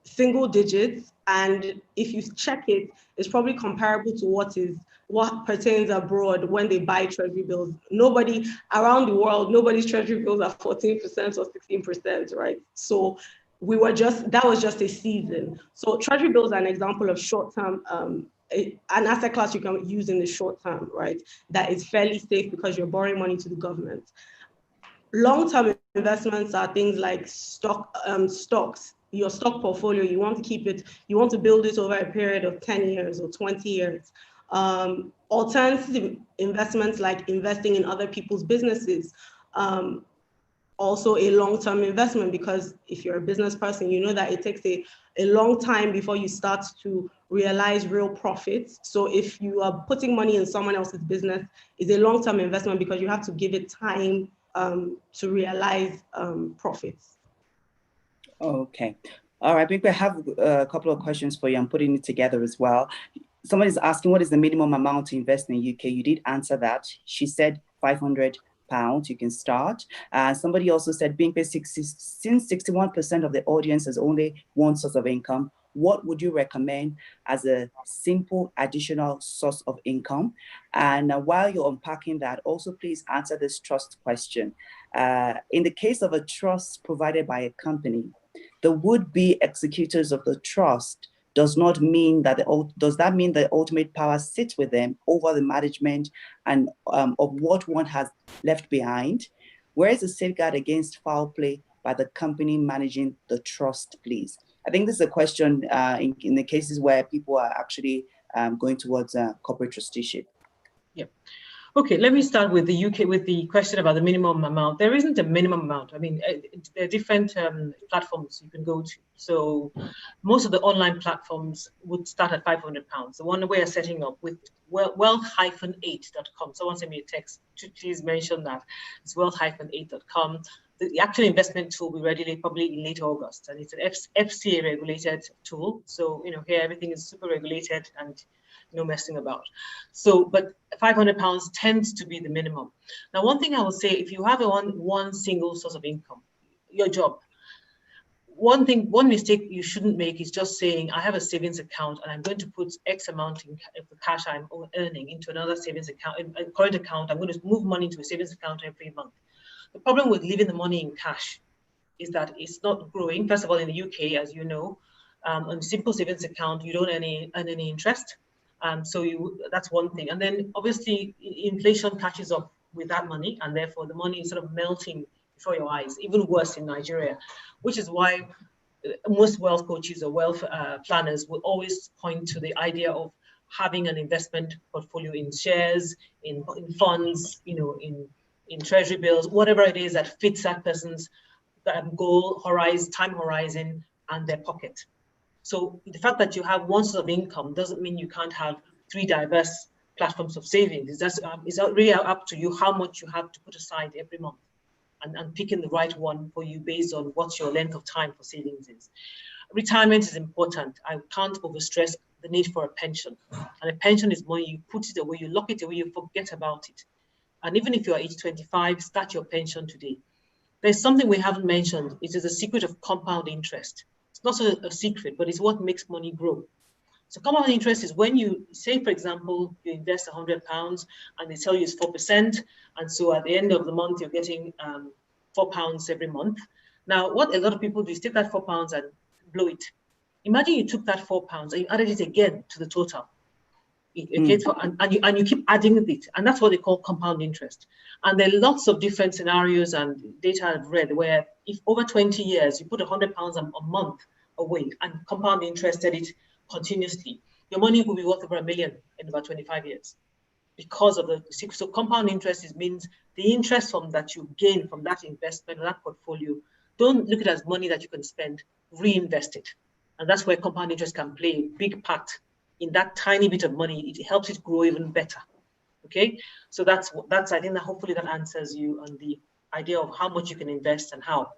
single digits. And if you check it, it's probably comparable to what pertains abroad when they buy treasury bills. Nobody around the world, nobody's treasury bills are 14% or 16%, right? So that was just a season. So treasury bills are an example of short-term, an asset class you can use in the short term, right? That is fairly safe because you're borrowing money to the government. Long-term investments are things like stocks. Your stock portfolio, you want to keep it, you want to build it over a period of 10 years or 20 years. Alternative investments like investing in other people's businesses. Also a long-term investment, because if you're a business person, you know that it takes a long time before you start to realize real profits. So if you are putting money in someone else's business, it's a long-term investment because you have to give it time to realize profits. Okay. All right, I think we have a couple of questions for you. I'm putting it together as well. Somebody's asking, what is the minimum amount to invest in the UK? You did answer that. She said £500 you can start. Somebody also said, since 61% of the audience has only one source of income, what would you recommend as a simple additional source of income? And while you're unpacking that, also please answer this trust question. In the case of a trust provided by a company, the would-be executors of the trust does that mean the ultimate power sits with them over the management and of what one has left behind? Where is the safeguard against foul play by the company managing the trust, please? I think this is a question in the cases where people are actually going towards corporate trusteeship. Yeah. Okay, let me start with the UK, with the question about the minimum amount. There isn't a minimum amount. I mean, there are different platforms you can go to. So most of the online platforms would start at £500. The one we are setting up with wealth-8.com. Someone sent me a text, please mention that. It's wealth-8.com. The actual investment tool will be ready probably in late August, and it's an FCA regulated tool. So, here everything is super regulated and no messing about. So, but £500 tends to be the minimum. Now, one thing I will say, if you have one single source of income, your job, one mistake you shouldn't make is just saying, I have a savings account and I'm going to put X amount of the cash I'm earning into another savings account, a current account. I'm going to move money into a savings account every month. The problem with leaving the money in cash is that it's not growing. First of all, in the UK, as you know, on a simple savings account, you don't earn any interest. So that's one thing. And then obviously inflation catches up with that money, and therefore the money is sort of melting before your eyes, even worse in Nigeria, which is why most wealth coaches or wealth planners will always point to the idea of having an investment portfolio in shares, in funds, in treasury bills, whatever it is that fits that person's goal, time horizon, and their pocket. So the fact that you have one source of income doesn't mean you can't have 3 diverse platforms of savings. It's really up to you how much you have to put aside every month, and picking the right one for you based on what your length of time for savings is. Retirement is important. I can't overstress the need for a pension. And a pension is money you put it away, you lock it away, you forget about it. And even if you're age 25, start your pension today. There's something we haven't mentioned. It is the secret of compound interest. It's not a secret, but it's what makes money grow. So compound interest is when you say, for example, you invest £100 and they tell you it's 4%. And so at the end of the month, you're getting £4 every month. Now, what a lot of people do is take that £4 and blow it. Imagine you took that £4 and you added it again to the total. And you keep adding it, and that's what they call compound interest. And there are lots of different scenarios and data I've read where if over 20 years you put £100 a month away and compound interested it continuously, your money will be worth over $1 million in about 25 years because of the. So compound interest means the interest that you gain from that investment or that portfolio. Don't look at it as money that you can spend, reinvest it, and that's where compound interest can play a big part. In that tiny bit of money, it helps it grow even better. Okay, so that's I think that hopefully that answers you on the idea of how much you can invest and how.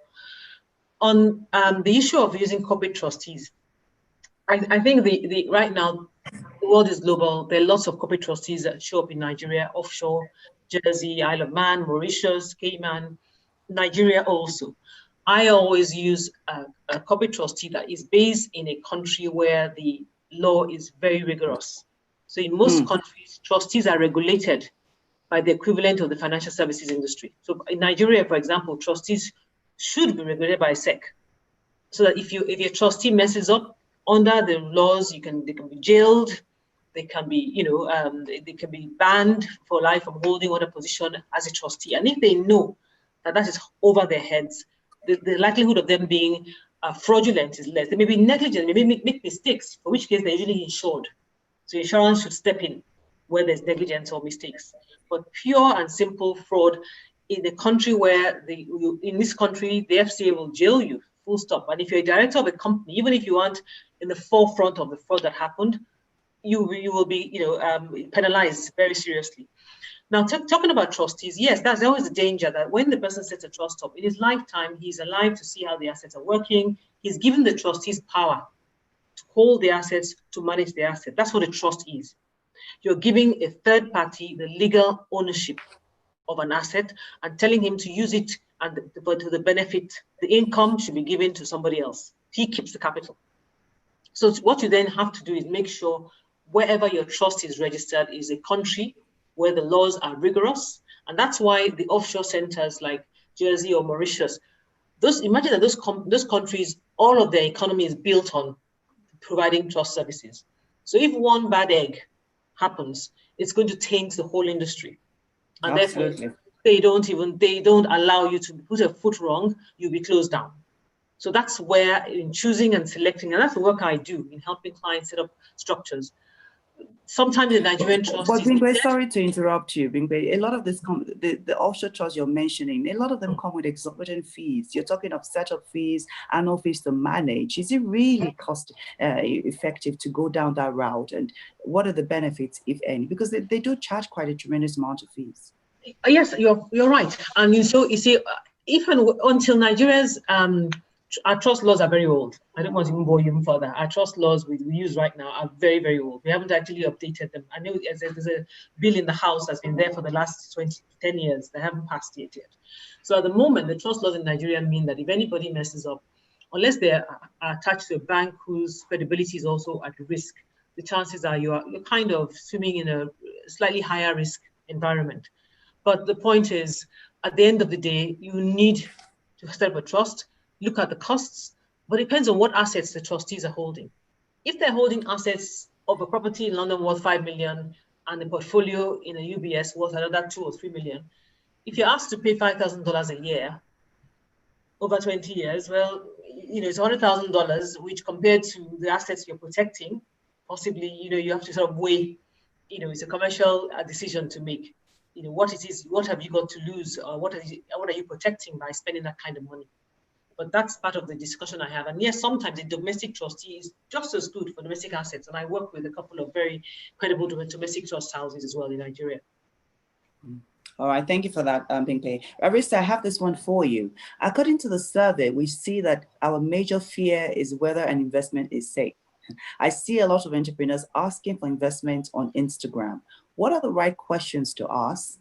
On the issue of using corporate trustees, I think the right now the world is global. There are lots of corporate trustees that show up in Nigeria, offshore, Jersey, Isle of Man, Mauritius, Cayman, Nigeria also. I always use a corporate trustee that is based in a country where the law is very rigorous. So in most countries, trustees are regulated by the equivalent of the financial services industry. So in Nigeria, for example, trustees should be regulated by SEC. So that if your trustee messes up under the laws, they can be jailed, they can be, they can be banned for life from holding other position as a trustee. And if they know that is over their heads, the likelihood of them being fraudulent is less. They may be negligent, they may make mistakes, for which case they're usually insured. So insurance should step in where there's negligence or mistakes. But pure and simple fraud in a country where in this country, the FCA will jail you, full stop. And if you're a director of a company, even if you aren't in the forefront of the fraud that happened, you will be penalized very seriously. Now, talking about trustees, yes, there's always a danger that when the person sets a trust up, in his lifetime, he's alive to see how the assets are working. He's given the trustees power to hold the assets, to manage the asset. That's what a trust is. You're giving a third party the legal ownership of an asset and telling him to use it and to the benefit, the income should be given to somebody else. He keeps the capital. So what you then have to do is make sure wherever your trust is registered is a country where the laws are rigorous. And that's why the offshore centers like Jersey or Mauritius, imagine that those countries, all of their economy is built on providing trust services. So if one bad egg happens, it's going to taint the whole industry. And Absolutely. therefore, they don't allow you to put a foot wrong, you'll be closed down. So that's where in choosing and selecting, and that's the work I do in helping clients set up structures. sometimes the Nigerian trust But is Bingbe, sorry to interrupt you, Bingbe. A lot of this, the offshore trusts you're mentioning, a lot of them come with exorbitant fees. You're talking of setup fees, annual fees to manage. Is it really cost effective to go down that route? And what are the benefits, if any? Because they do charge quite a tremendous amount of fees. Yes, you're right. I mean, so you see, even until Nigeria's our trust laws are very old. I don't want to even go even further. Our trust laws we use right now are very, very old. We haven't actually updated them. I know there's a bill in the House that's been there for the last 10 years. They haven't passed it yet. So at the moment, the trust laws in Nigeria mean that if anybody messes up, unless they're attached to a bank whose credibility is also at risk, the chances are you're kind of swimming in a slightly higher risk environment. But the point is, at the end of the day, you need to set up a trust, look at the costs, but it depends on what assets the trustees are holding. If they're holding assets of a property in London worth 5 million and a portfolio in a UBS worth another 2 or 3 million, if you're asked to pay $5,000 a year over 20 years, well, it's $100,000, which compared to the assets you're protecting, possibly, you have to sort of weigh, it's a commercial decision to make. What it is, what have you got to lose, or what are you protecting by spending that kind of money? But that's part of the discussion I have. And yes, sometimes a domestic trustee is just as good for domestic assets. And I work with a couple of very credible domestic trust houses as well in Nigeria. All right, thank you for that, Bingbe. Arista, I have this one for you. According to the survey, we see that our major fear is whether an investment is safe. I see a lot of entrepreneurs asking for investment on Instagram. What are the right questions to ask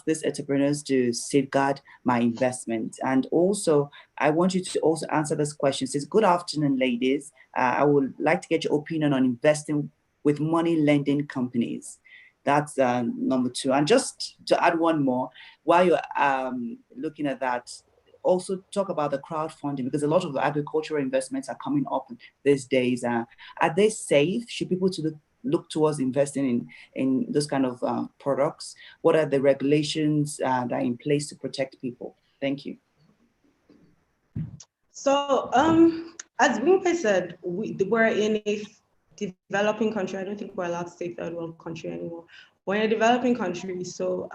these entrepreneurs to safeguard my investment? And also, I want you to also answer this question. It says, good afternoon, ladies. I would like to get your opinion on investing with money lending companies. That's number 2. And just to add one more, while you're looking at that, also talk about the crowdfunding, because a lot of agricultural investments are coming up these days. Are they safe? Should people look towards investing in those kind of products? What are the regulations that are in place to protect people? Thank you. So as Bingbe said, we're in a developing country. I don't think we're allowed to say third world country anymore. We're in a developing country. So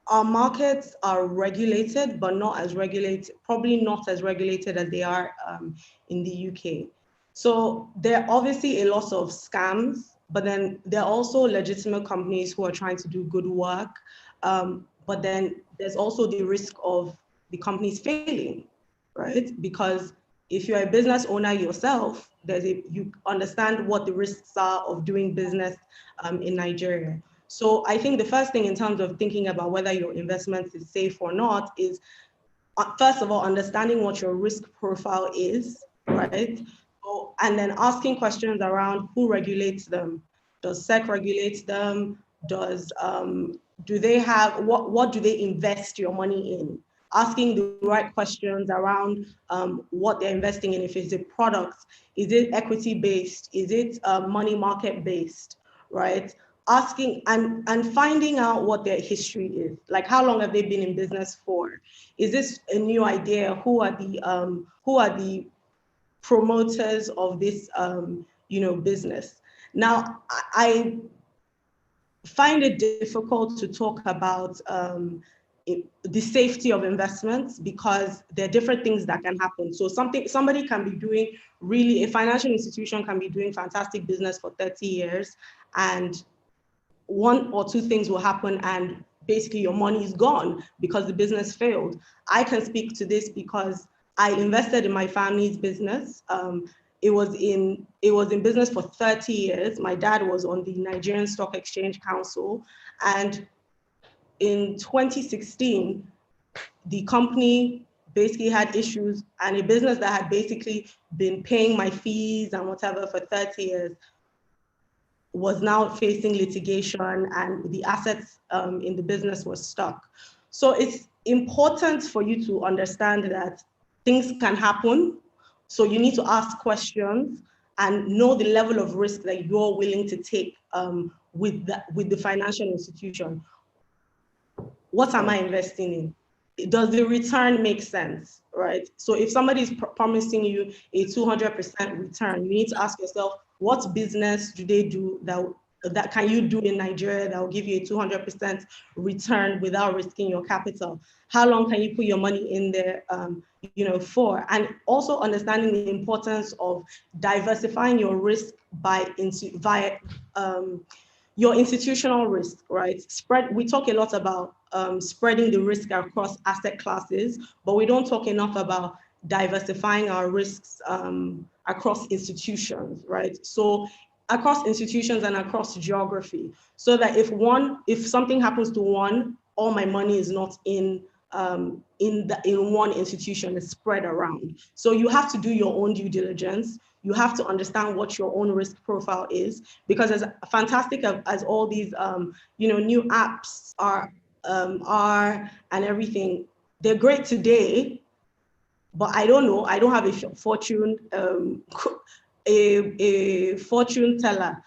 our markets are regulated, but not as regulated, probably not as regulated as they are in the UK. So there are obviously a lot of scams, but then there are also legitimate companies who are trying to do good work. But then there's also the risk of the companies failing, right? Because if you're a business owner yourself, you understand what the risks are of doing business in Nigeria. So I think the first thing in terms of thinking about whether your investment is safe or not is, first of all, understanding what your risk profile is, right? And then asking questions around who regulates them. Does SEC regulate them? Do they have, what do they invest your money in? Asking the right questions around what they're investing in. If it's a product, is it equity-based? Is it money market-based, right? Asking and finding out what their history is. Like, how long have they been in business for? Is this a new idea? Who are the promoters of this business? Now, I find it difficult to talk about the safety of investments because there are different things that can happen. So somebody can be doing a financial institution can be doing fantastic business for 30 years, and 1 or 2 things will happen and basically your money is gone because the business failed. I can speak to this because I invested in my family's business. It was in business for 30 years. My dad was on the Nigerian Stock Exchange Council, and in 2016, the company basically had issues, and a business that had basically been paying my fees and whatever for 30 years was now facing litigation, and the assets in the business were stuck. So it's important for you to understand that things can happen. So you need to ask questions and know the level of risk that you're willing to take with the financial institution. What am I investing in? Does the return make sense, right? So if somebody is promising you a 200% return, you need to ask yourself, what business do they do that can you do in Nigeria that will give you a 200% return without risking your capital? How long can you put your money in there, for? And also understanding the importance of diversifying your risk via your institutional risk, right? We talk a lot about spreading the risk across asset classes, but we don't talk enough about diversifying our risks across institutions, right? So across institutions and across geography, so that if something happens to one, all my money is not in one institution, it's spread around. So you have to do your own due diligence. You have to understand what your own risk profile is, because as fantastic as all these new apps are and everything, they're great today, but I don't know. I don't have a fortune a fortune teller.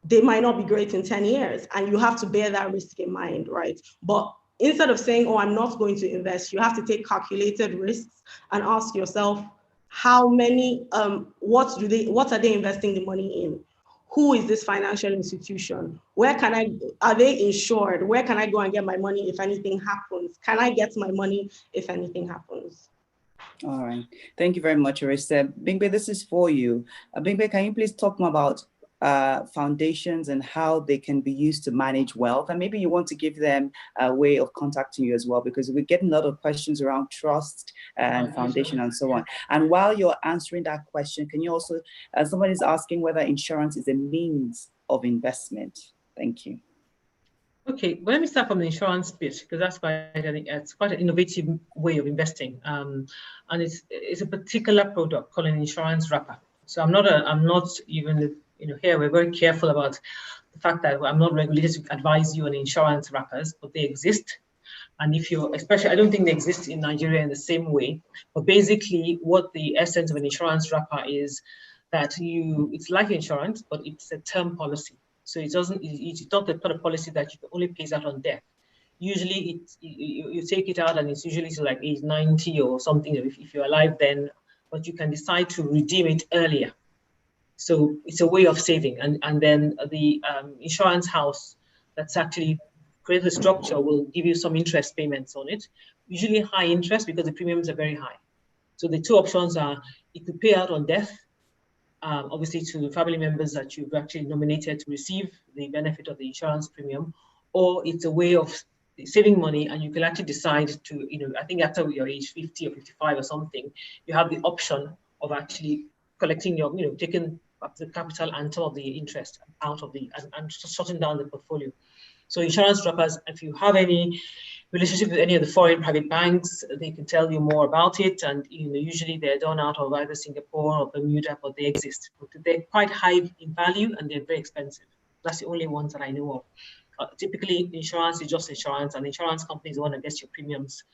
They might not be great in 10 years, and you have to bear that risk in mind, right? But instead of saying, oh, I'm not going to invest, you have to take calculated risks and ask yourself, how many, what are they investing the money in? Who is this financial institution? Are they insured? Where can I go and get my money if anything happens? Can I get my money if anything happens? All right. Thank you very much, Arisa. Bingbe, this is for you. Bingbe, can you please talk more about foundations and how they can be used to manage wealth? And maybe you want to give them a way of contacting you as well, because we're getting a lot of questions around trust and foundation and so on. And while you're answering that question, can you also, somebody's asking whether insurance is a means of investment. Thank you. Okay, well, let me start from the insurance bit, because that's quite an innovative way of investing, and it's a particular product called an insurance wrapper. So I'm not even here we're very careful about the fact that I'm not regulated to advise you on insurance wrappers, but they exist. And especially, I don't think they exist in Nigeria in the same way. But basically, what the essence of an insurance wrapper is that it's life insurance, but it's a term policy. So it's not the kind of policy that you only pays out on death. Usually you take it out and it's usually to like age 90 or something if you're alive then, but you can decide to redeem it earlier. So it's a way of saving. And then the insurance house that's actually created a structure will give you some interest payments on it, usually high interest because the premiums are very high. So the two options are, it could pay out on death, obviously to family members that you've actually nominated to receive the benefit of the insurance premium, or it's a way of saving money and you can actually decide to, I think after your age 50 or 55 or something, you have the option of actually collecting taking up the capital and some of the interest out of and shutting down the portfolio. So insurance wrappers, if you have any relationship with any of the foreign private banks, they can tell you more about it. And usually they're done out of either Singapore or Bermuda, but they exist. But they're quite high in value and they're very expensive. That's the only ones that I know of. Typically, insurance is just insurance, and the insurance company is the one that gets your premiums.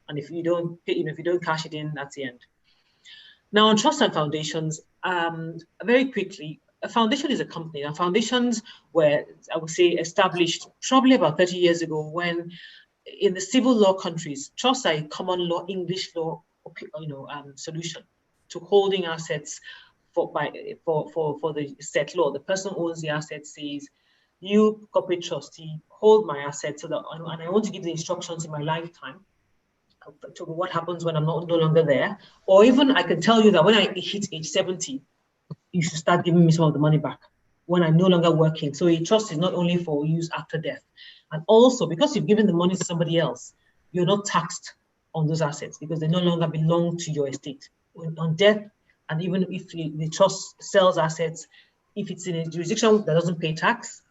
And if you don't pay, if you don't cash it in, that's the end. Now, on trust and foundations, very quickly, a foundation is a company. Now, foundations were, I would say, established probably about 30 years ago when, in the civil law countries, trusts are a common law, English law, solution to holding assets for the set law. The person who owns the asset says, you, corporate trustee, hold my assets, and I want to give the instructions in my lifetime to what happens when I'm no longer there. Or even I can tell you that when I hit age 70, you should start giving me some of the money back when I'm no longer working. So a trust is not only for use after death. And also, because you've given the money to somebody else, you're not taxed on those assets because they no longer belong to your estate. On death, and even if the trust sells assets, if it's in a jurisdiction that doesn't pay tax,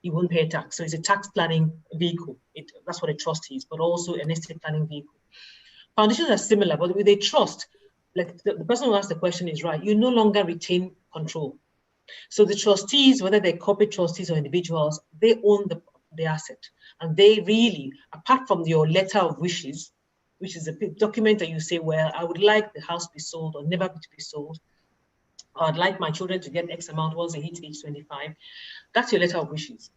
it won't pay tax. So it's a tax planning vehicle. That's what a trust is, but also an estate planning vehicle. Foundations are similar, but with a trust, like the person who asked the question is right, you no longer retain control. So the trustees, whether they're corporate trustees or individuals, they own the asset. And they really, apart from your letter of wishes, which is a document that you say, well, I would like the house to be sold or never to be sold, or I'd like my children to get X amount once they hit age 25. That's your letter of wishes.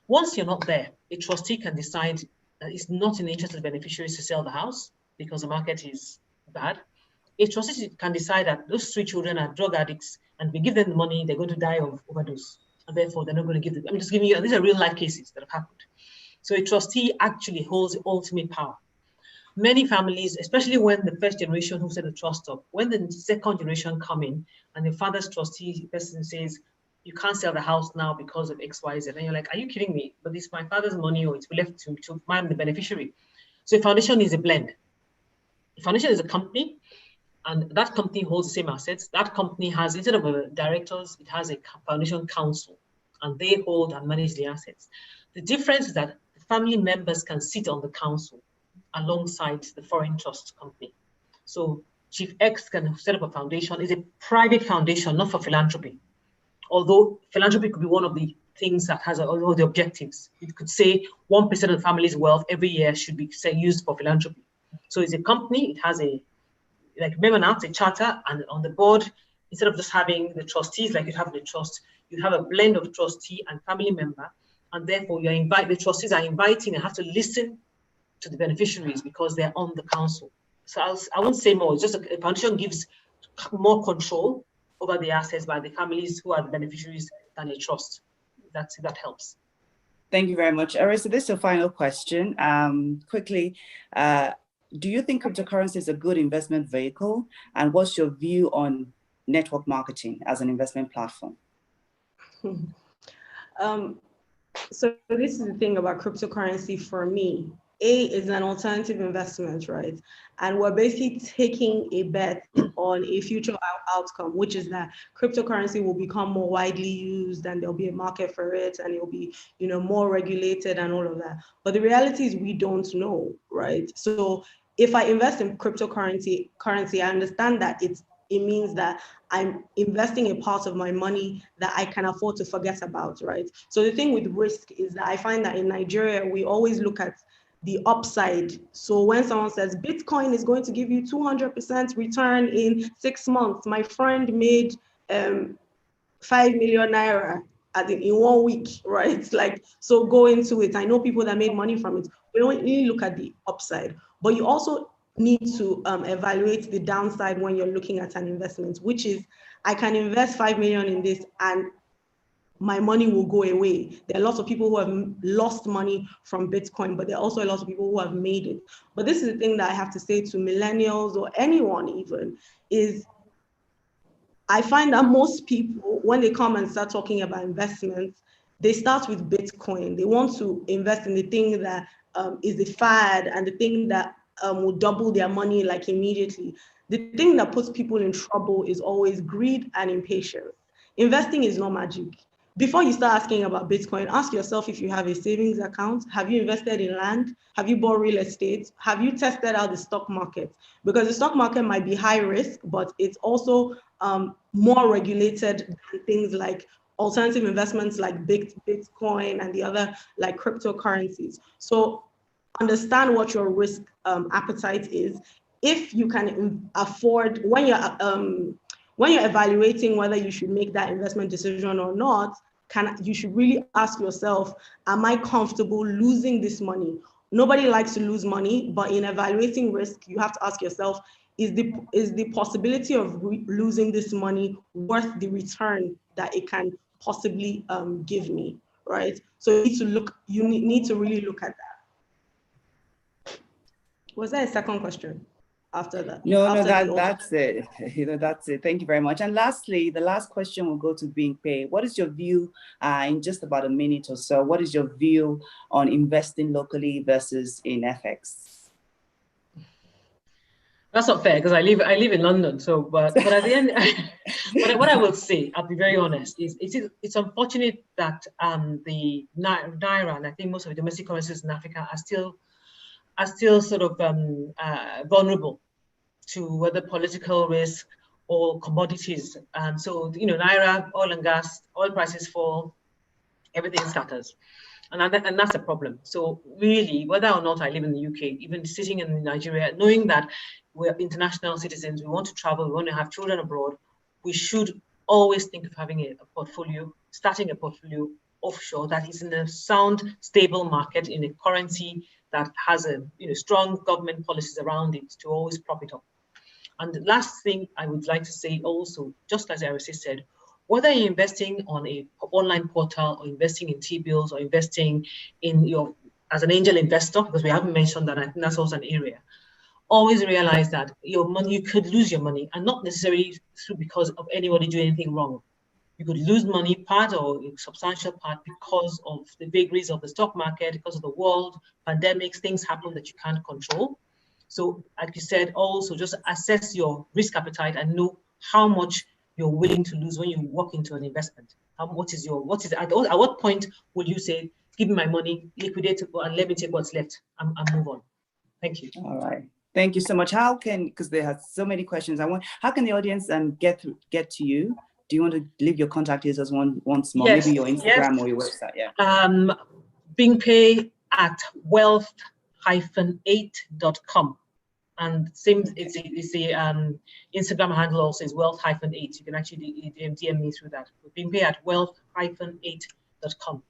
Once you're not there, a trustee can decide that it's not in the interest of the beneficiaries to sell the house because the market is bad, a trustee can decide that those 3 children are drug addicts, and we give them the money, they're going to die of overdose, and therefore they're not going to give them. I'm just giving you, these are real life cases that have happened. So a trustee actually holds the ultimate power. Many families, especially when the first generation who set the trust up, when the second generation come in and the father's trustee person says, you can't sell the house now because of X, Y, Z. And you're like, are you kidding me? But it's my father's money, or it's left to I'm the beneficiary. So a foundation is a blend. A foundation is a company, and that company holds the same assets. That company has, instead of a directors, it has a foundation council, and they hold and manage the assets. The difference is that the family members can sit on the council alongside the foreign trust company. So Chief X can set up a foundation. It's a private foundation, not for philanthropy. Although philanthropy could be one of the things that has all the objectives. It could say 1% of the family's wealth every year should be used for philanthropy. So it's a company, it has a, like remember now, it's a charter, and on the board, instead of just having the trustees like you have in the trust, you have a blend of trustee and family member, and therefore the trustees are inviting and have to listen to the beneficiaries because they're on the council. So I won't say more, it's just a foundation gives more control over the assets by the families who are the beneficiaries than a trust. That helps. Thank you very much. Arisa, this is your final question. Quickly, do you think cryptocurrency is a good investment vehicle? And what's your view on network marketing as an investment platform? So this is the thing about cryptocurrency for me. A is an alternative investment, right? And we're basically taking a bet on a future outcome, which is that cryptocurrency will become more widely used and there'll be a market for it and it'll be, more regulated and all of that. But the reality is we don't know, right? So if I invest in cryptocurrency, I understand that it means that I'm investing a part of my money that I can afford to forget about, right? So the thing with risk is that I find that in Nigeria, we always look at the upside. So when someone says Bitcoin is going to give you 200% return in 6 months, my friend made 5 million naira in 1 week, right? Like, so go into it. I know people that made money from it. We don't really look at the upside, but you also need to evaluate the downside when you're looking at an investment, which is I can invest 5 million in this and my money will go away. There are lots of people who have lost money from Bitcoin, but there are also a lot of people who have made it. But this is the thing that I have to say to millennials or anyone even, is I find that most people, when they come and start talking about investments, they start with Bitcoin. They want to invest in the thing that is the fad and the thing that will double their money like immediately. The thing that puts people in trouble is always greed and impatience. Investing is not magic. Before you start asking about Bitcoin, ask yourself if you have a savings account. Have you invested in land? Have you bought real estate? Have you tested out the stock market? Because the stock market might be high risk, but it's also more regulated than things like alternative investments like Bitcoin and the other like cryptocurrencies. So understand what your risk appetite is. If you can afford, when you're evaluating whether you should make that investment decision or not, you should really ask yourself, am I comfortable losing this money? Nobody likes to lose money, but in evaluating risk, you have to ask yourself, is the possibility of losing this money worth the return that it can possibly give me, right? So you need to really look at that. Was there a second question after that? No, that's it. That's it. Thank you very much. And lastly, the last question will go to Bimpe. What is your view, in just about a minute or so, what is your view on investing locally versus in FX? That's not fair because I live in London. So, but at the end, but what I will say, I'll be very honest, is it's unfortunate that the naira, and I think most of the domestic currencies in Africa are still sort of vulnerable to whether political risk or commodities. And so, naira, oil and gas, oil prices fall, everything scatters. And that's a problem. So really, whether or not I live in the UK, even sitting in Nigeria, knowing that we're international citizens, we want to travel, we want to have children abroad, we should always think of having a portfolio, starting a portfolio offshore that is in a sound, stable market, in a currency that has a strong government policies around it to always prop it up. And the last thing I would like to say also, just as Arisa said, whether you're investing on a online portal or investing in T-bills or investing in as an angel investor, because we haven't mentioned that, I think that's also an area. Always realize that your money, you could lose your money, and not necessarily because of anybody doing anything wrong. You could lose money, part or a substantial part, because of the vagaries of the stock market, because of the world, pandemics, things happen that you can't control. So like you said, also just assess your risk appetite and know how much you're willing to lose when you walk into an investment. At what point will you say, give me my money, liquidate it, and let me take what's left and move on? Thank you. All right. Thank you so much. Because there are so many questions, how can the audience get to you? Do you want to leave your contact details once more? Yes, maybe your Instagram or your website? Yeah. Bingpay at wealth-8.com. And same, it's the Instagram handle also is wealth-8. You can actually DM me through that. Bingpay at wealth-8.com.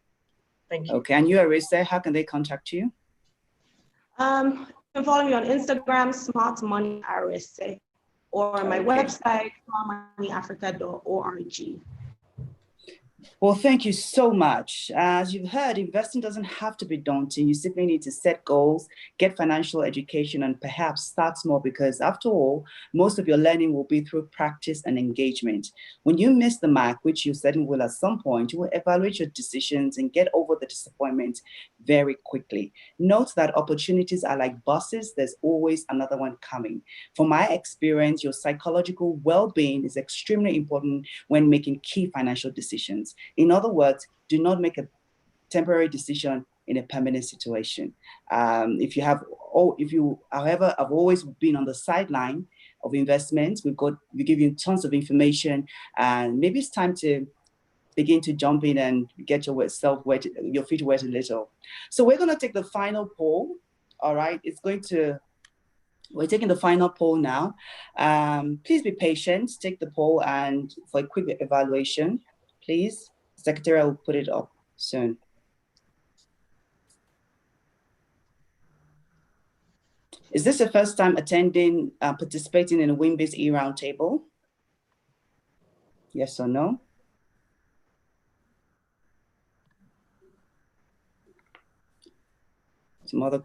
Thank you. Okay, and you, Arisa, how can they contact you? You can follow me on Instagram, Smart Money Arisa, or my website, smartmoneyafrica.org. Well, thank you so much. As you've heard, investing doesn't have to be daunting. You simply need to set goals, get financial education, and perhaps start small, because after all, most of your learning will be through practice and engagement. When you miss the mark, which you certainly will at some point, you will evaluate your decisions and get over the disappointment very quickly. Note that opportunities are like buses. There's always another one coming. From my experience, your psychological well-being is extremely important when making key financial decisions. In other words, do not make a temporary decision in a permanent situation. However, I've always been on the sideline of investments. We give you tons of information, and maybe it's time to begin to jump in and get your feet wet a little. So we're going to take the final poll. All right, we're taking the final poll now. Please be patient. Take the poll and for a quick evaluation, please. Secretary will put it up soon. Is this the first time participating in a Win-Biz e-roundtable? Yes or no? Some other.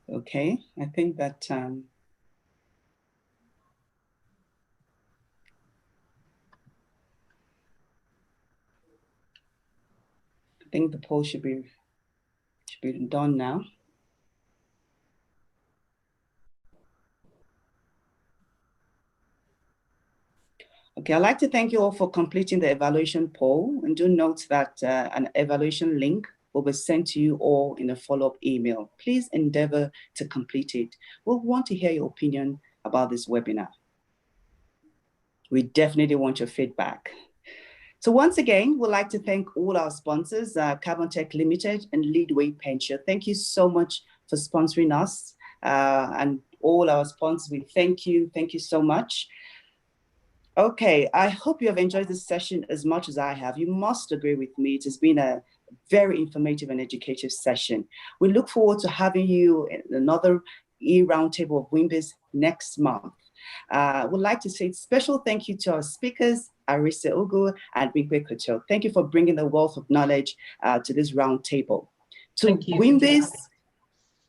Okay, I think that I think the poll should be done now. Okay, I'd like to thank you all for completing the evaluation poll, and do note that an evaluation link will be sent to you all in a follow-up email. Please endeavor to complete it. We'll want to hear your opinion about this webinar. We definitely want your feedback. So once again, we'd like to thank all our sponsors, Carbon Tech Limited and Leadway Pension. Thank you so much for sponsoring us, and all our sponsors. We thank you so much. Okay, I hope you have enjoyed this session as much as I have. You must agree with me. It has been a very informative and educative session. We look forward to having you in another e-roundtable of WIMBIZ next month. Would like to say special thank you to our speakers, Arisa Ugu and Wigwe Kocho. Thank you for bringing the wealth of knowledge to this roundtable. To WIMBIZ,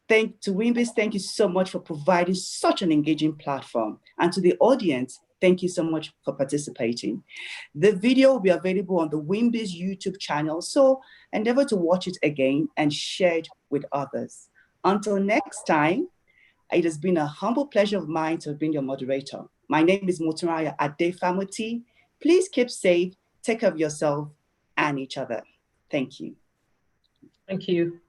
thank you so much for providing such an engaging platform. And to the audience, thank you so much for participating. The video will be available on the WIMBIZ YouTube channel, so endeavor to watch it again and share it with others. Until next time, it has been a humble pleasure of mine to have been your moderator. My name is Motunrayo Ade-Famoti. Please keep safe, take care of yourself and each other. Thank you. Thank you.